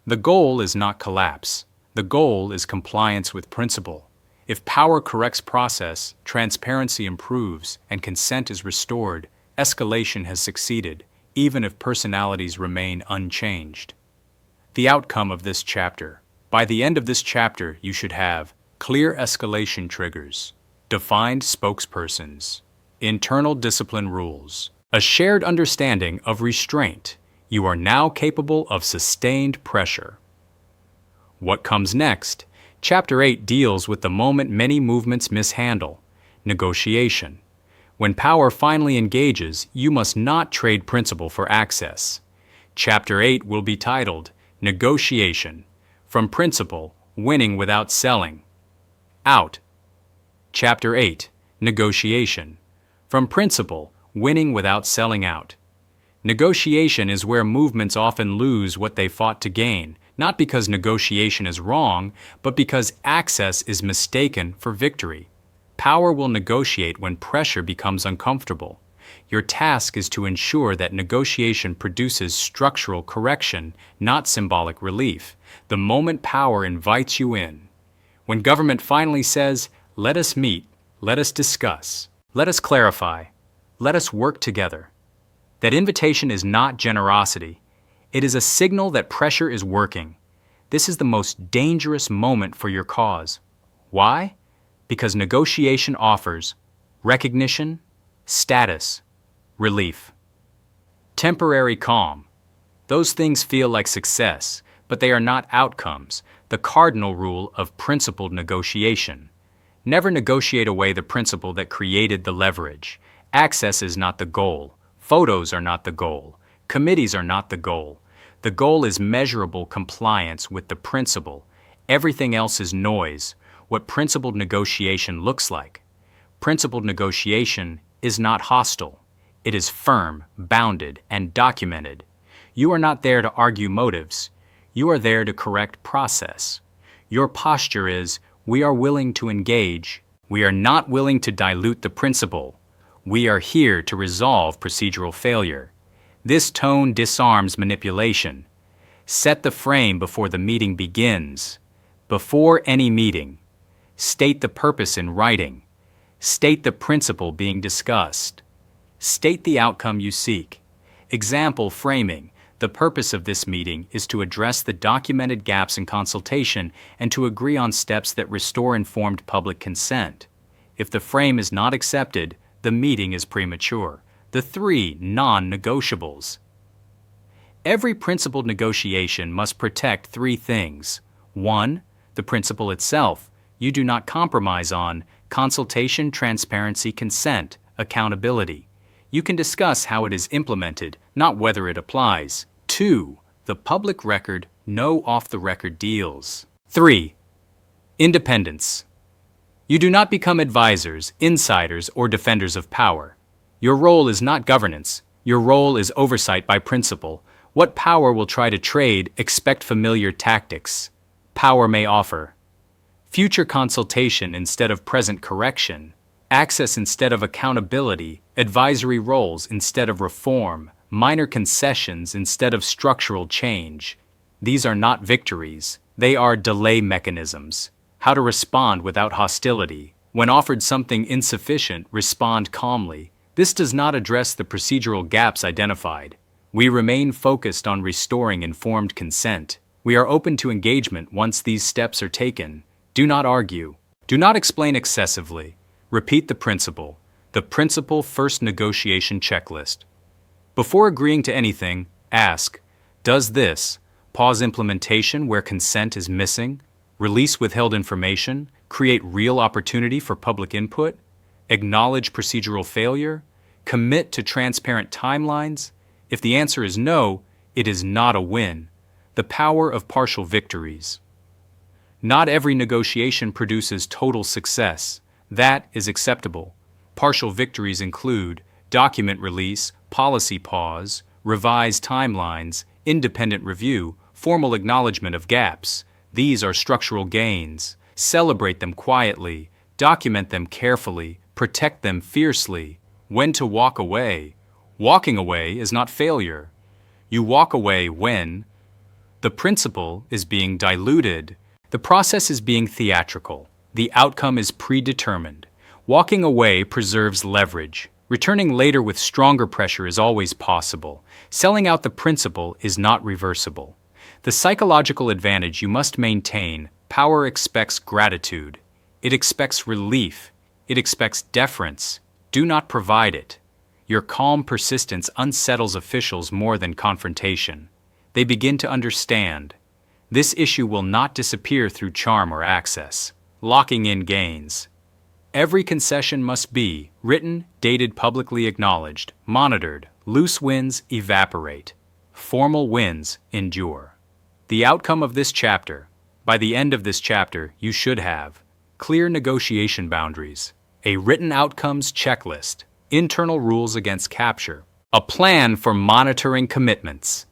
The goal is not collapse. The goal is compliance with principle. If power corrects process, transparency improves, and consent is restored, escalation has succeeded, even if personalities remain unchanged. The outcome of this chapter. By the end of this chapter, you should have clear escalation triggers, defined spokespersons, internal discipline rules, a shared understanding of restraint. You are now capable of sustained pressure. What comes next? Chapter 8 deals with the moment many movements mishandle, negotiation. When power finally engages, you must not trade principle for access. Chapter 8 will be titled, Negotiation. From Principle, Winning Without Selling. Out. Chapter 8, Negotiation. From Principle, Winning Without Selling Out. Negotiation is where movements often lose what they fought to gain, not because negotiation is wrong, but because access is mistaken for victory. Power will negotiate when pressure becomes uncomfortable. Your task is to ensure that negotiation produces structural correction, not symbolic relief, the moment power invites you in. When government finally says, let us meet, let us discuss, let us clarify, let us work together, That invitation is not generosity. It is a signal that pressure is working. This is the most dangerous moment for your cause. Why? Because negotiation offers recognition, status, relief. Temporary calm. Those things feel like success, but they are not outcomes, the cardinal rule of principled negotiation. Never negotiate away the principle that created the leverage. Access is not the goal. Photos are not the goal. Committees are not the goal. The goal is measurable compliance with the principle. Everything else is noise. What principled negotiation looks like. Principled negotiation is not hostile. It is firm, bounded, and documented. You are not there to argue motives. You are there to correct process. Your posture is, we are willing to engage. We are not willing to dilute the principle. We are here to resolve procedural failure. This tone disarms manipulation. Set the frame before the meeting begins. Before any meeting, state the purpose in writing. State the principle being discussed. State the outcome you seek. Example framing. The purpose of this meeting is to address the documented gaps in consultation and to agree on steps that restore informed public consent. If the frame is not accepted, the meeting is premature. The 3 non-negotiables. Every principled negotiation must protect 3 things. 1. The principle itself. You do not compromise on consultation, transparency, consent, accountability. You can discuss how it is implemented, not whether it applies. 2. The public record, no off-the-record deals. 3. Independence. You do not become advisors, insiders, or defenders of power. Your role is not governance. Your role is oversight by principle. What power will try to trade? Expect familiar tactics. Power may offer future consultation instead of present correction, access instead of accountability, advisory roles instead of reform, minor concessions instead of structural change. These are not victories. They are delay mechanisms. How to respond without hostility. When offered something insufficient, respond calmly. This does not address the procedural gaps identified. We remain focused on restoring informed consent. We are open to engagement once these steps are taken. Do not argue. Do not explain excessively. Repeat the principle first negotiation checklist. Before agreeing to anything, ask, does this pause implementation where consent is missing, release withheld information, create real opportunity for public input, acknowledge procedural failure, commit to transparent timelines? If the answer is no, it is not a win. The power of partial victories. Not every negotiation produces total success. That is acceptable. Partial victories include document release, policy pause, revised timelines, independent review, formal acknowledgement of gaps. These are structural gains. Celebrate them quietly, document them carefully, protect them fiercely. When to walk away. Walking away is not failure. You walk away when the principle is being diluted. The process is being theatrical. The outcome is predetermined. Walking away preserves leverage. Returning later with stronger pressure is always possible. Selling out the principle is not reversible. The psychological advantage you must maintain. Power expects gratitude. It expects relief. It expects deference. Do not provide it. Your calm persistence unsettles officials more than confrontation. They begin to understand. This issue will not disappear through charm or access. Locking in gains. Every concession must be written, dated, publicly acknowledged, monitored. Loose wins evaporate. Formal wins endure. The outcome of this chapter. By the end of this chapter, you should have clear negotiation boundaries, a written outcomes checklist, internal rules against capture, a plan for monitoring commitments.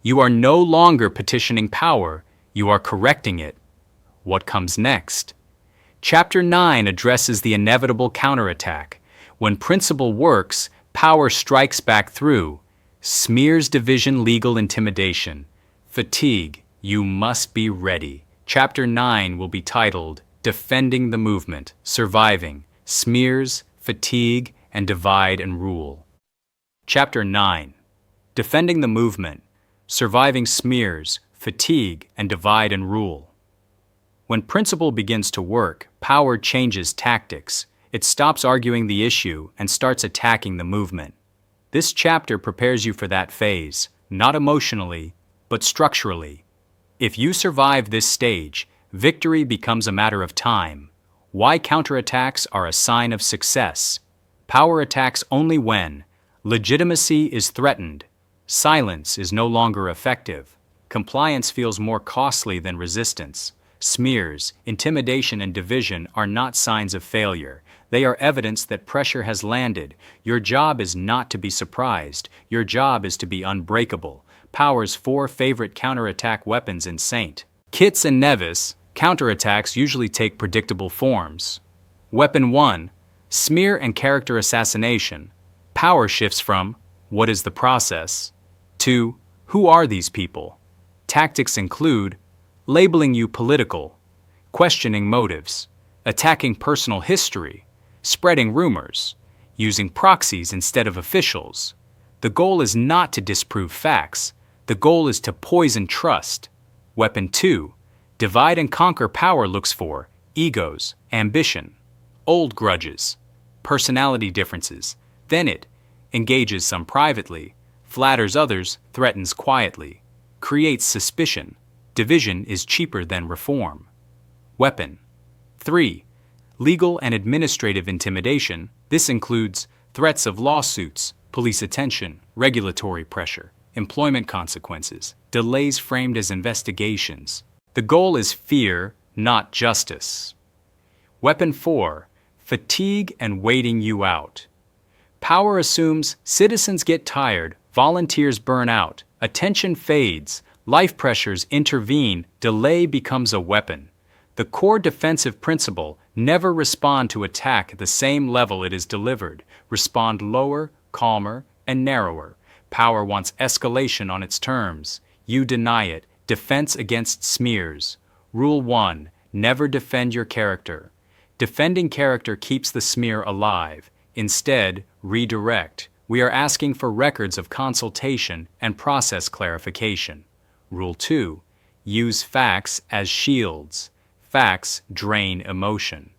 You are no longer petitioning power, you are correcting it. What comes next? Chapter 9 addresses the inevitable counterattack. When principle works, power strikes back through. Smears, division, legal intimidation. Fatigue. You must be ready. Chapter 9 will be titled Defending the Movement, Surviving, Smears, Fatigue, and Divide and Rule. Chapter 9. Defending the Movement, Surviving Smears, Fatigue, and Divide and Rule. When principle begins to work, power changes tactics. It stops arguing the issue and starts attacking the movement. This chapter prepares you for that phase, not emotionally, but structurally. If you survive this stage, victory becomes a matter of time. Why counterattacks are a sign of success. Power attacks only when legitimacy is threatened, silence is no longer effective, compliance feels more costly than resistance. Smears, intimidation, and division are not signs of failure. They are evidence that pressure has landed. Your job is not to be surprised. Your job is to be unbreakable. Power's 4 favorite counterattack weapons in St. Kitts and Nevis, counterattacks usually take predictable forms. Weapon 1. Smear and character assassination. Power shifts from, what is the process? To, who are these people? Tactics include labeling you political, questioning motives, attacking personal history, spreading rumors, using proxies instead of officials. The goal is not to disprove facts. The goal is to poison trust. Weapon 2. Divide and conquer. Power looks for egos, ambition, old grudges, personality differences. Then it engages some privately, flatters others, threatens quietly, creates suspicion. Division is cheaper than reform. Weapon 3. Legal and administrative intimidation. This includes threats of lawsuits, police attention, regulatory pressure, employment consequences, delays framed as investigations. The goal is fear, not justice. Weapon 4. Fatigue and waiting you out. Power assumes citizens get tired, volunteers burn out, attention fades, life pressures intervene, delay becomes a weapon. The core defensive principle, never respond to attack at the same level it is delivered. Respond lower, calmer, and narrower. Power wants escalation on its terms. You deny it. Defense against smears. Rule 1. Never defend your character. Defending character keeps the smear alive. Instead, redirect. We are asking for records of consultation and process clarification. Rule 2. Use facts as shields. Facts drain emotion.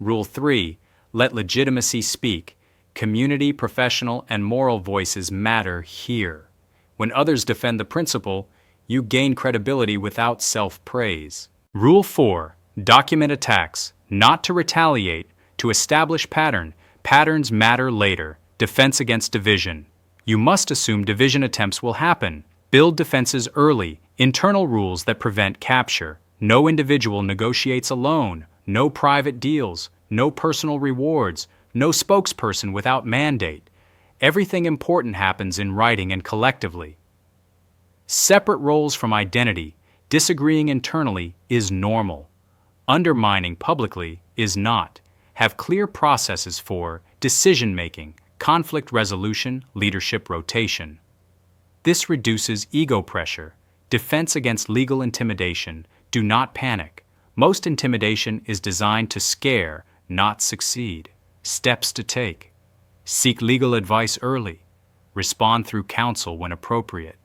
Rule 3. Let legitimacy speak. Community, professional, and moral voices matter here. When others defend the principle, you gain credibility without self-praise. Rule 4. Document attacks, not to retaliate, to establish pattern. Patterns matter later. Defense against division. You must assume division attempts will happen. Build defenses early. Internal rules that prevent capture. No individual negotiates alone. No private deals. No personal rewards. No spokesperson without mandate. Everything important happens in writing and collectively. Separate roles from identity. Disagreeing internally is normal. Undermining publicly is not. Have clear processes for decision-making, conflict resolution, leadership rotation. This reduces ego pressure. Defense against legal intimidation. Do not panic. Most intimidation is designed to scare, not succeed. Steps to take. Seek legal advice early. Respond through counsel when appropriate.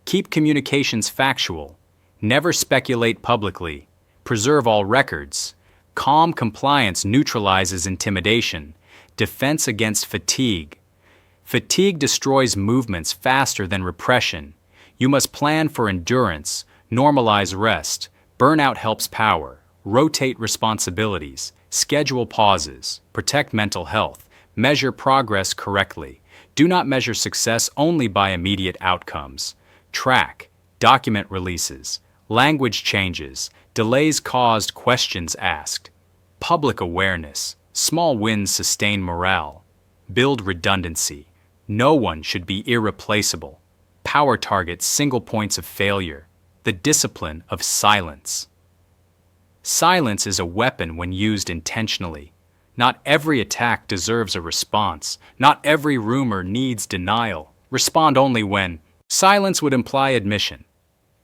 Keep communications factual. Never speculate publicly. Preserve all records. Calm compliance neutralizes intimidation. Defense against fatigue. Fatigue destroys movements faster than repression. You must plan for endurance, normalize rest. Burnout helps power. Rotate responsibilities. Schedule pauses. Protect mental health. Measure progress correctly. Do not measure success only by immediate outcomes. Track. Document releases. Language changes. Delays caused, questions asked. Public awareness. Small wins sustain morale. Build redundancy. No one should be irreplaceable. Power targets single points of failure. The discipline of silence. Silence is a weapon when used intentionally. Not every attack deserves a response. Not every rumor needs denial. Respond only when silence would imply admission.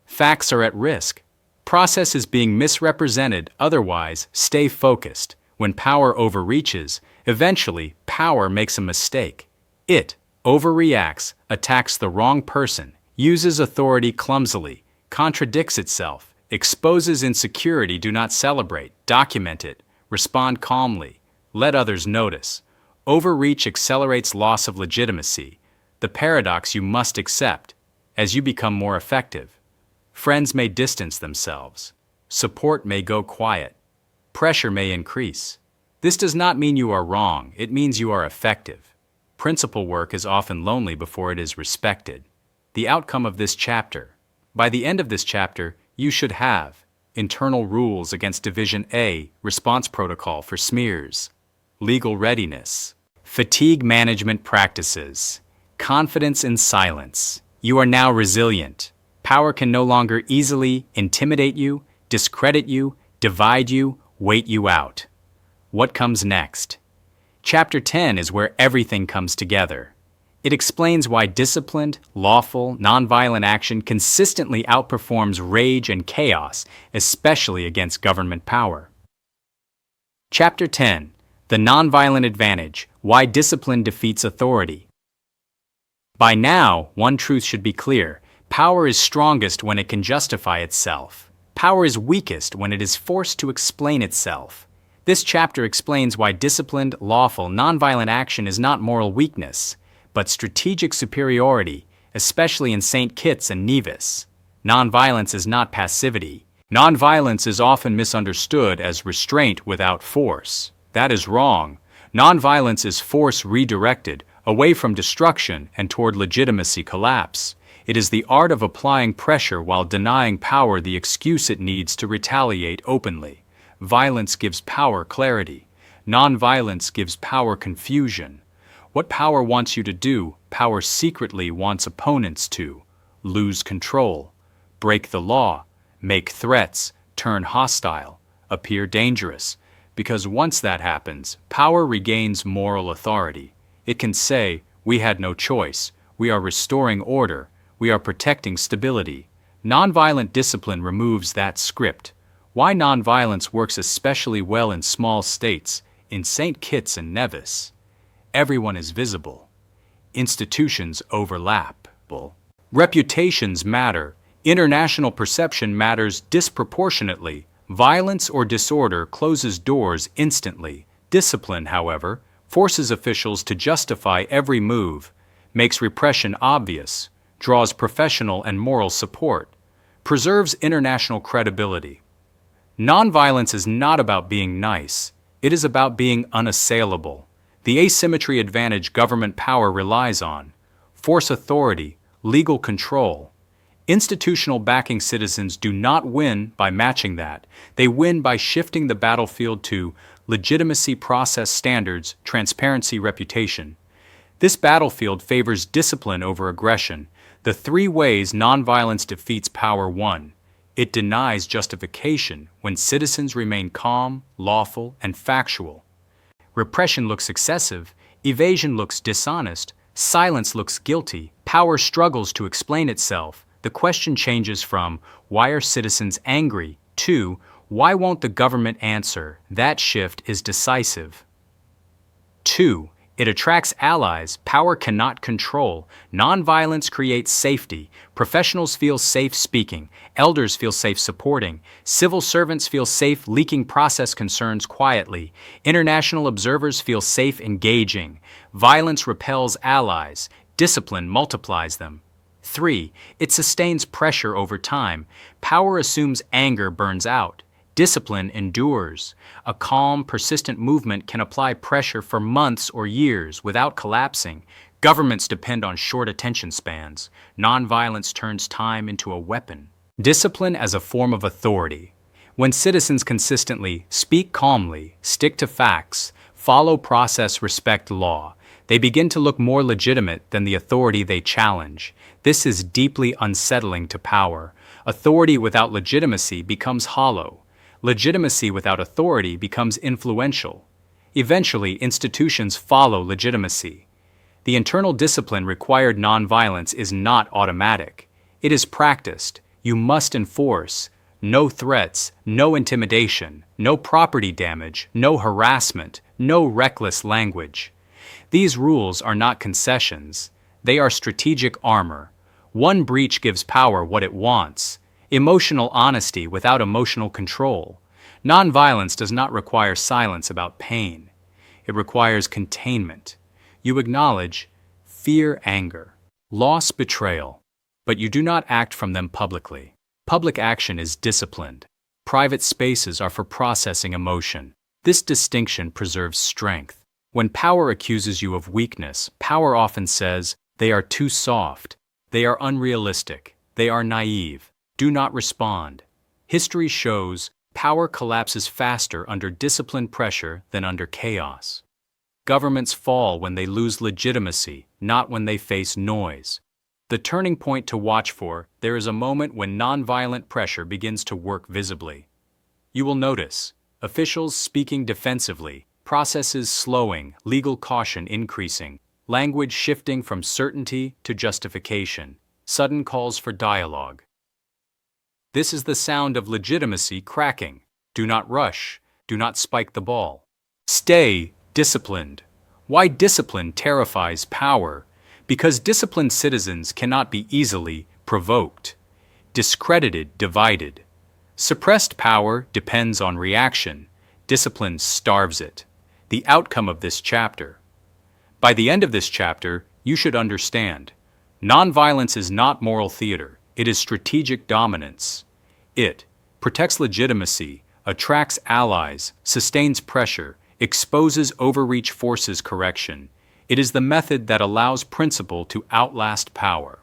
Facts are at risk. Process is being misrepresented. Otherwise, stay focused. When power overreaches, eventually power makes a mistake. It overreacts, attacks the wrong person, uses authority clumsily, contradicts itself, exposes insecurity, do not celebrate, document it, respond calmly, let others notice. Overreach accelerates loss of legitimacy, the paradox you must accept. As you become more effective, friends may distance themselves, support may go quiet, pressure may increase. This does not mean you are wrong, it means you are effective. Principle work is often lonely before it is respected. The outcome of this chapter. By the end of this chapter, you should have internal rules against Division A, response protocol for smears, legal readiness, fatigue management practices, confidence in silence. You are now resilient. Power can no longer easily intimidate you, discredit you, divide you, wait you out. What comes next? Chapter 10 is where everything comes together. It explains why disciplined, lawful, nonviolent action consistently outperforms rage and chaos, especially against government power. Chapter 10. The Nonviolent Advantage, Why Discipline Defeats Authority. By now, one truth should be clear. Power is strongest when it can justify itself. Power is weakest when it is forced to explain itself. This chapter explains why disciplined, lawful, nonviolent action is not moral weakness, but strategic superiority, especially in St. Kitts and Nevis. Nonviolence is not passivity. Nonviolence is often misunderstood as restraint without force. That is wrong. Nonviolence is force redirected away from destruction and toward legitimacy collapse. It is the art of applying pressure while denying power the excuse it needs to retaliate openly. Violence gives power clarity. Nonviolence gives power confusion. What power wants you to do, power secretly wants opponents to. Lose control, break the law, make threats, turn hostile, appear dangerous. Because once that happens, power regains moral authority. It can say, we had no choice, we are restoring order, we are protecting stability. Nonviolent discipline removes that script. Why nonviolence works especially well in small states, in St. Kitts and Nevis. Everyone is visible. Institutions overlap. Reputations matter. International perception matters disproportionately. Violence or disorder closes doors instantly. Discipline, however, forces officials to justify every move, makes repression obvious, draws professional and moral support, preserves international credibility. Nonviolence is not about being nice. It is about being unassailable. The asymmetry advantage government power relies on: force authority, legal control. Institutional backing citizens do not win by matching that. They win by shifting the battlefield to legitimacy, process standards, transparency, reputation. This battlefield favors discipline over aggression. The three ways nonviolence defeats power: 1. It denies justification when citizens remain calm, lawful, and factual. Repression looks excessive, evasion looks dishonest, silence looks guilty, power struggles to explain itself. The question changes from, why are citizens angry, to, why won't the government answer? That shift is decisive. 2. It attracts allies. Power cannot control. Nonviolence creates safety. Professionals feel safe speaking. Elders feel safe supporting. Civil servants feel safe leaking process concerns quietly. International observers feel safe engaging. Violence repels allies. Discipline multiplies them. 3. It sustains pressure over time. Power assumes anger burns out. Discipline endures. A calm, persistent movement can apply pressure for months or years without collapsing. Governments depend on short attention spans. Nonviolence turns time into a weapon. Discipline as a form of authority. When citizens consistently speak calmly, stick to facts, follow process, respect law, they begin to look more legitimate than the authority they challenge. This is deeply unsettling to power. Authority without legitimacy becomes hollow. Legitimacy without authority becomes influential. Eventually, institutions follow legitimacy. The internal discipline required nonviolence is not automatic. It is practiced. You must enforce. No threats, no intimidation, no property damage, no harassment, no reckless language. These rules are not concessions. They are strategic armor. One breach gives power what it wants. Emotional honesty without emotional control. Nonviolence does not require silence about pain. It requires containment. You acknowledge fear, anger, loss, betrayal, but you do not act from them publicly. Public action is disciplined. Private spaces are for processing emotion. This distinction preserves strength. When power accuses you of weakness, power often says, "They are too soft. They are unrealistic. They are naive. Do not respond." History shows power collapses faster under disciplined pressure than under chaos. Governments fall when they lose legitimacy, not when they face noise. The turning point to watch for, there is a moment when nonviolent pressure begins to work visibly. You will notice officials speaking defensively, processes slowing, legal caution increasing, language shifting from certainty to justification, sudden calls for dialogue. This is the sound of legitimacy cracking. Do not rush. Do not spike the ball. Stay disciplined. Why discipline terrifies power? Because disciplined citizens cannot be easily provoked, discredited, divided. Suppressed power depends on reaction. Discipline starves it. The outcome of this chapter. By the end of this chapter, you should understand. Nonviolence is not moral theater. It is strategic dominance. It protects legitimacy, attracts allies, sustains pressure, exposes overreach, forces correction. It is the method that allows principle to outlast power.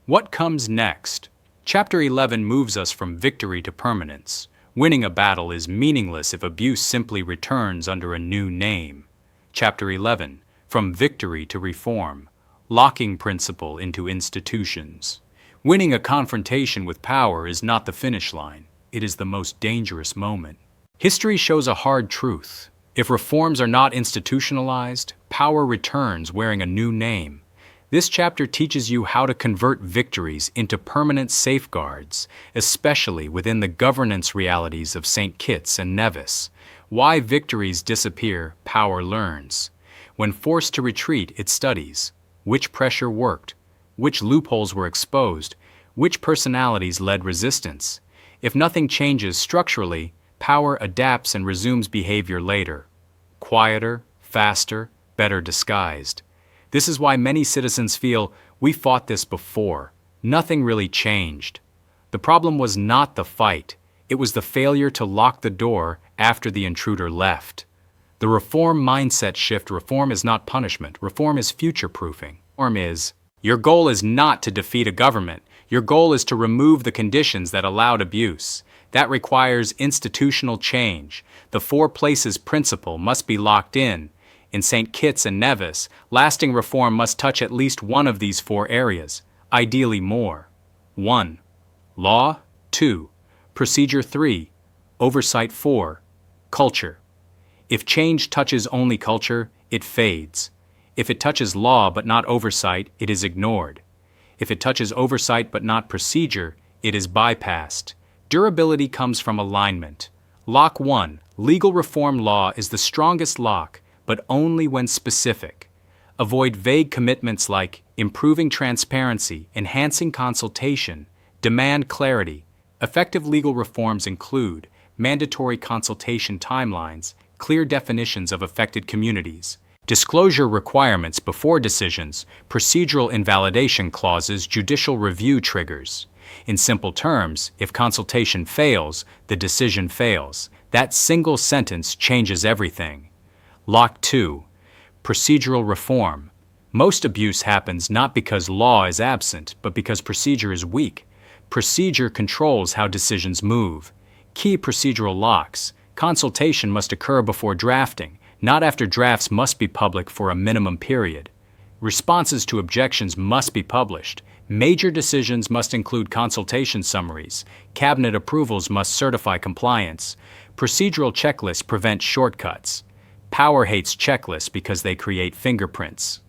What comes next? Chapter 11 moves us from victory to permanence. Winning a battle is meaningless if abuse simply returns under a new name. Chapter 11, from victory to reform. Locking principle into institutions. Winning a confrontation with power is not the finish line. It is the most dangerous moment. History shows a hard truth. If reforms are not institutionalized, power returns wearing a new name. This chapter teaches you how to convert victories into permanent safeguards, especially within the governance realities of St. Kitts and Nevis. Why victories disappear, power learns. When forced to retreat, it studies. Which pressure worked? Which loopholes were exposed? Which personalities led resistance? If nothing changes structurally, power adapts and resumes behavior later. Quieter, faster, better disguised. This is why many citizens feel, we fought this before. Nothing really changed. The problem was not the fight. It was the failure to lock the door after the intruder left. The reform mindset shift. Reform is not punishment. Reform is future-proofing. Reform is, your goal is not to defeat a government. Your goal is to remove the conditions that allowed abuse. That requires institutional change. The four places principle must be locked in. In St. Kitts and Nevis, lasting reform must touch at least one of these four areas, ideally more. 1. Law. 2. Procedure. 3. Oversight. 4. Culture. If change touches only culture, it fades. If it touches law but not oversight, it is ignored. If it touches oversight but not procedure, it is bypassed. Durability comes from alignment. Lock 1. Legal reform law is the strongest lock, but only when specific. Avoid vague commitments like improving transparency, enhancing consultation, demand clarity. Effective legal reforms include mandatory consultation timelines, clear definitions of affected communities, disclosure requirements before decisions, procedural invalidation clauses, judicial review triggers. In simple terms, if consultation fails, the decision fails. That single sentence changes everything. Lock 2. Procedural reform. Most abuse happens not because law is absent, but because procedure is weak. Procedure controls how decisions move. Key procedural locks. Consultation must occur before drafting, not after. Drafts must be public for a minimum period. Responses to objections must be published. Major decisions must include consultation summaries. Cabinet approvals must certify compliance. Procedural checklists prevent shortcuts. Power hates checklists because they create fingerprints.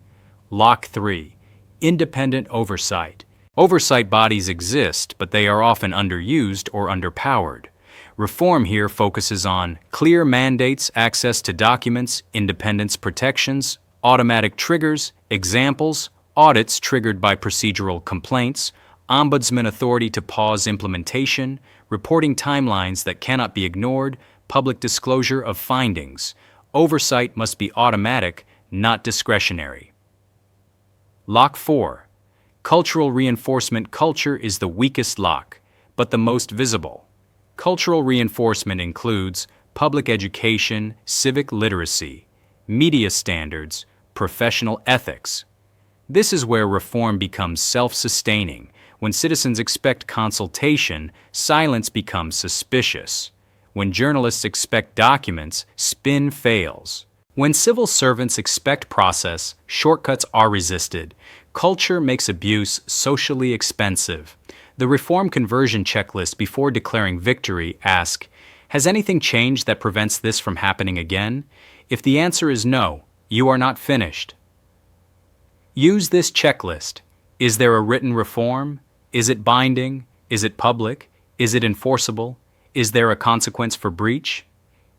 Lock 3. Independent oversight. Oversight bodies exist, but they are often underused or underpowered. Reform here focuses on clear mandates, access to documents, independence protections, automatic triggers, examples, audits triggered by procedural complaints, ombudsman authority to pause implementation, reporting timelines that cannot be ignored, public disclosure of findings. Oversight must be automatic, not discretionary. Lock 4. Cultural reinforcement. Culture is the weakest lock, but the most visible. Cultural reinforcement includes public education, civic literacy, media standards, professional ethics. This is where reform becomes self-sustaining. When citizens expect consultation, silence becomes suspicious. When journalists expect documents, spin fails. When civil servants expect process, shortcuts are resisted. Culture makes abuse socially expensive. The reform conversion checklist before declaring victory asks, has anything changed that prevents this from happening again? If the answer is no, you are not finished. Use this checklist. Is there a written reform? Is it binding? Is it public? Is it enforceable? Is there a consequence for breach?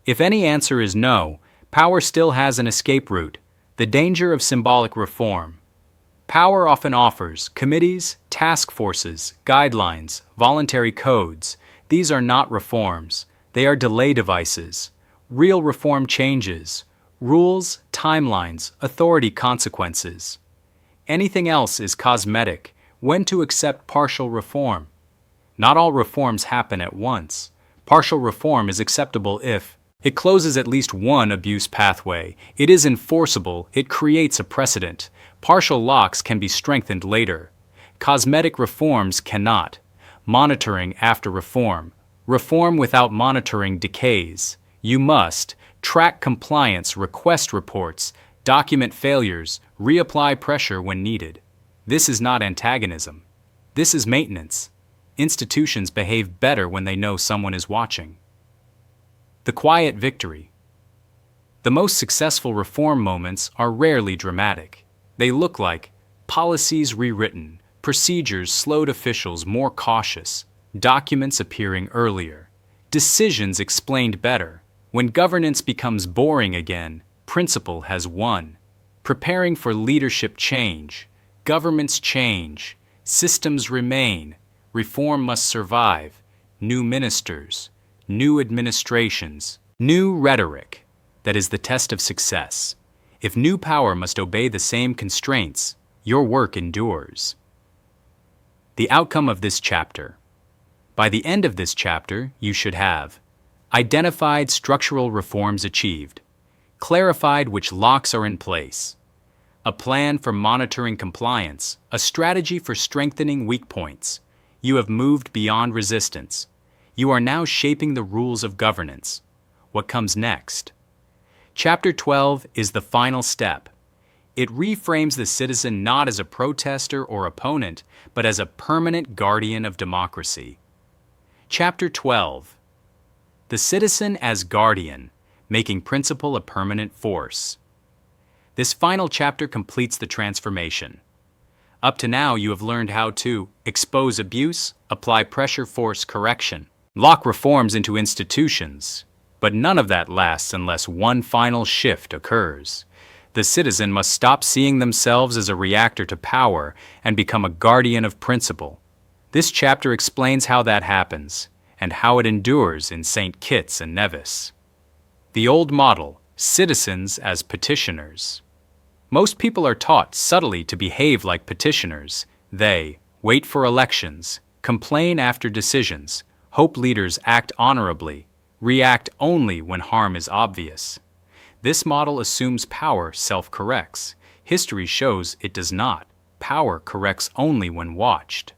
If any answer is no, power still has an escape route. The danger of symbolic reform. Power often offers committees, task forces, guidelines, voluntary codes. These are not reforms. They are delay devices. Real reform changes. Rules, timelines, authority, consequences. Anything else is cosmetic. When to accept partial reform? Not all reforms happen at once. Partial reform is acceptable if it closes at least one abuse pathway, it is enforceable, it creates a precedent. Partial locks can be strengthened later. Cosmetic reforms cannot. Monitoring after reform. Reform without monitoring decays. You must track compliance, request reports, document failures, reapply pressure when needed. This is not antagonism. This is maintenance. Institutions behave better when they know someone is watching. The quiet victory. The most successful reform moments are rarely dramatic. They look like policies rewritten, procedures slowed, officials more cautious, documents appearing earlier, decisions explained better. When governance becomes boring again, principle has won. Preparing for leadership change. Governments change. Systems remain. Reform must survive. New ministers. New administrations. New rhetoric. That is the test of success. If new power must obey the same constraints, your work endures. The outcome of this chapter. By the end of this chapter, you should have identified structural reforms achieved, clarified which locks are in place, a plan for monitoring compliance, a strategy for strengthening weak points. You have moved beyond resistance. You are now shaping the rules of governance. What comes next? Chapter 12 is the final step. It reframes the citizen not as a protester or opponent, but as a permanent guardian of democracy. Chapter 12. The citizen as guardian, making principle a permanent force. This final chapter completes the transformation. Up to now, you have learned how to expose abuse, apply pressure, force correction, lock reforms into institutions. But none of that lasts unless one final shift occurs. The citizen must stop seeing themselves as a reactor to power and become a guardian of principle. This chapter explains how that happens and how it endures in St. Kitts and Nevis. The old model, citizens as petitioners. Most people are taught subtly to behave like petitioners. They wait for elections, complain after decisions, hope leaders act honorably, react only when harm is obvious. This model assumes power self-corrects. History shows it does not. Power corrects only when watched.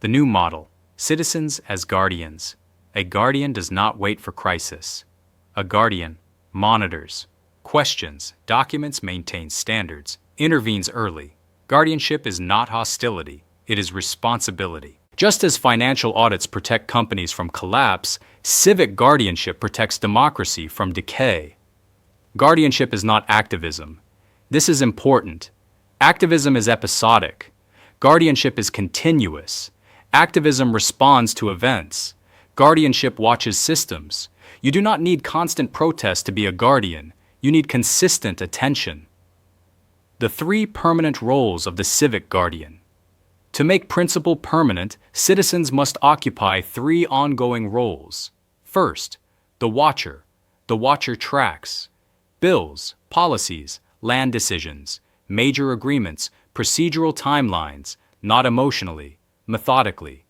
The new model, citizens as guardians. A guardian does not wait for crisis. A guardian monitors, questions, documents, maintains standards, intervenes early. Guardianship is not hostility, it is responsibility. Just as financial audits protect companies from collapse, civic guardianship protects democracy from decay. Guardianship is not activism. This is important. Activism is episodic. Guardianship is continuous. Activism responds to events. Guardianship watches systems. You do not need constant protest to be a guardian. You need consistent attention. The 3 permanent roles of the civic guardian. To make principle permanent, citizens must occupy 3 ongoing roles. First, the watcher. The watcher tracks bills, policies, land decisions, major agreements, procedural timelines, not emotionally, methodically.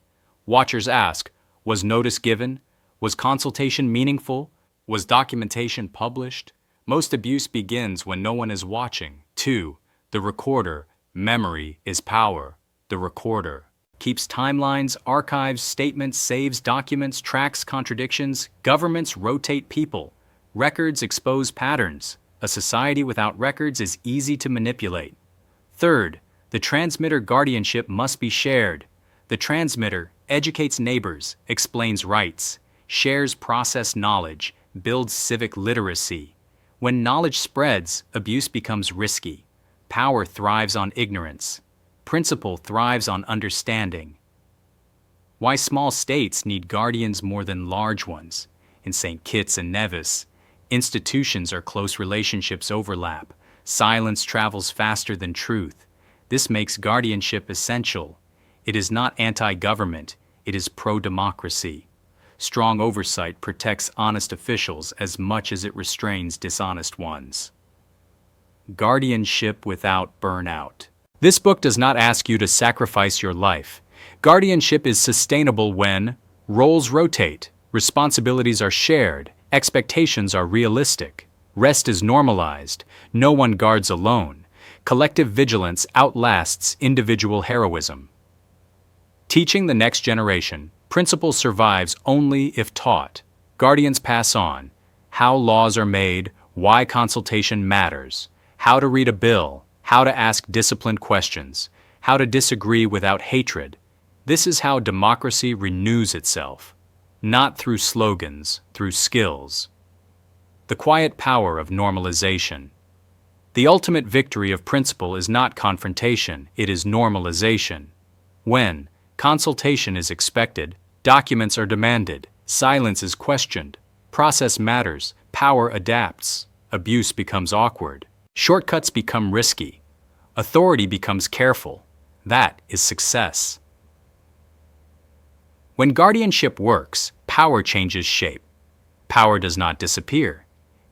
Watchers ask, was notice given? Was consultation meaningful? Was documentation published? Most abuse begins when no one is watching. 2. The recorder. Memory is power. The recorder keeps timelines, archives, statements, saves documents, tracks contradictions. Governments rotate people. Records expose patterns. A society without records is easy to manipulate. Third, the transmitter guardianship must be shared. The transmitter educates neighbors, explains rights, shares process knowledge, builds civic literacy. When knowledge spreads, abuse becomes risky. Power thrives on ignorance. Principle thrives on understanding. Why small states need guardians more than large ones. In St. Kitts and Nevis, institutions or close relationships overlap. Silence travels faster than truth. This makes guardianship essential. It is not anti-government, it is pro-democracy. Strong oversight protects honest officials as much as it restrains dishonest ones. Guardianship without burnout. This book does not ask you to sacrifice your life. Guardianship is sustainable when roles rotate, responsibilities are shared, expectations are realistic, rest is normalized, no one guards alone. Collective vigilance outlasts individual heroism. Teaching the next generation, principle survives only if taught. Guardians pass on how laws are made, why consultation matters, how to read a bill, how to ask disciplined questions, how to disagree without hatred. This is how democracy renews itself, not through slogans, through skills. The quiet power of normalization. The ultimate victory of principle is not confrontation, it is normalization. When consultation is expected, documents are demanded, silence is questioned, process matters, power adapts, abuse becomes awkward, shortcuts become risky, authority becomes careful. That is success. When guardianship works, power changes shape. Power does not disappear.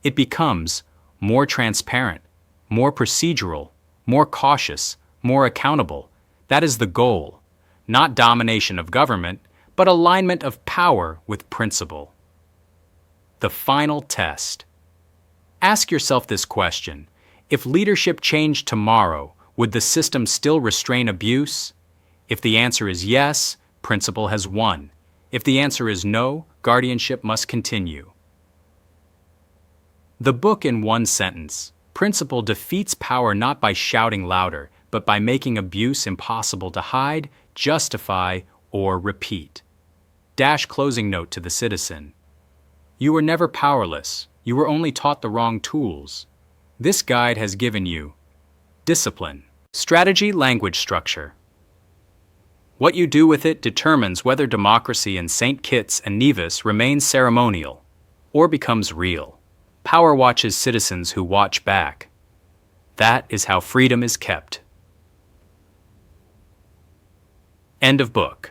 It becomes more transparent, more procedural, more cautious, more accountable. That is the goal. Not domination of government, but alignment of power with principle. The final test. Ask yourself this question. If leadership changed tomorrow, would the system still restrain abuse? If the answer is yes, principle has won. If the answer is no, guardianship must continue. The book in one sentence. Principle defeats power not by shouting louder, but by making abuse impossible to hide, justify, or repeat. Closing note to the citizen. You were never powerless. You were only taught the wrong tools. This guide has given you discipline, strategy, language structure. What you do with it determines whether democracy in St. Kitts and Nevis remains ceremonial or becomes real. Power watches citizens who watch back. That is how freedom is kept. End of book.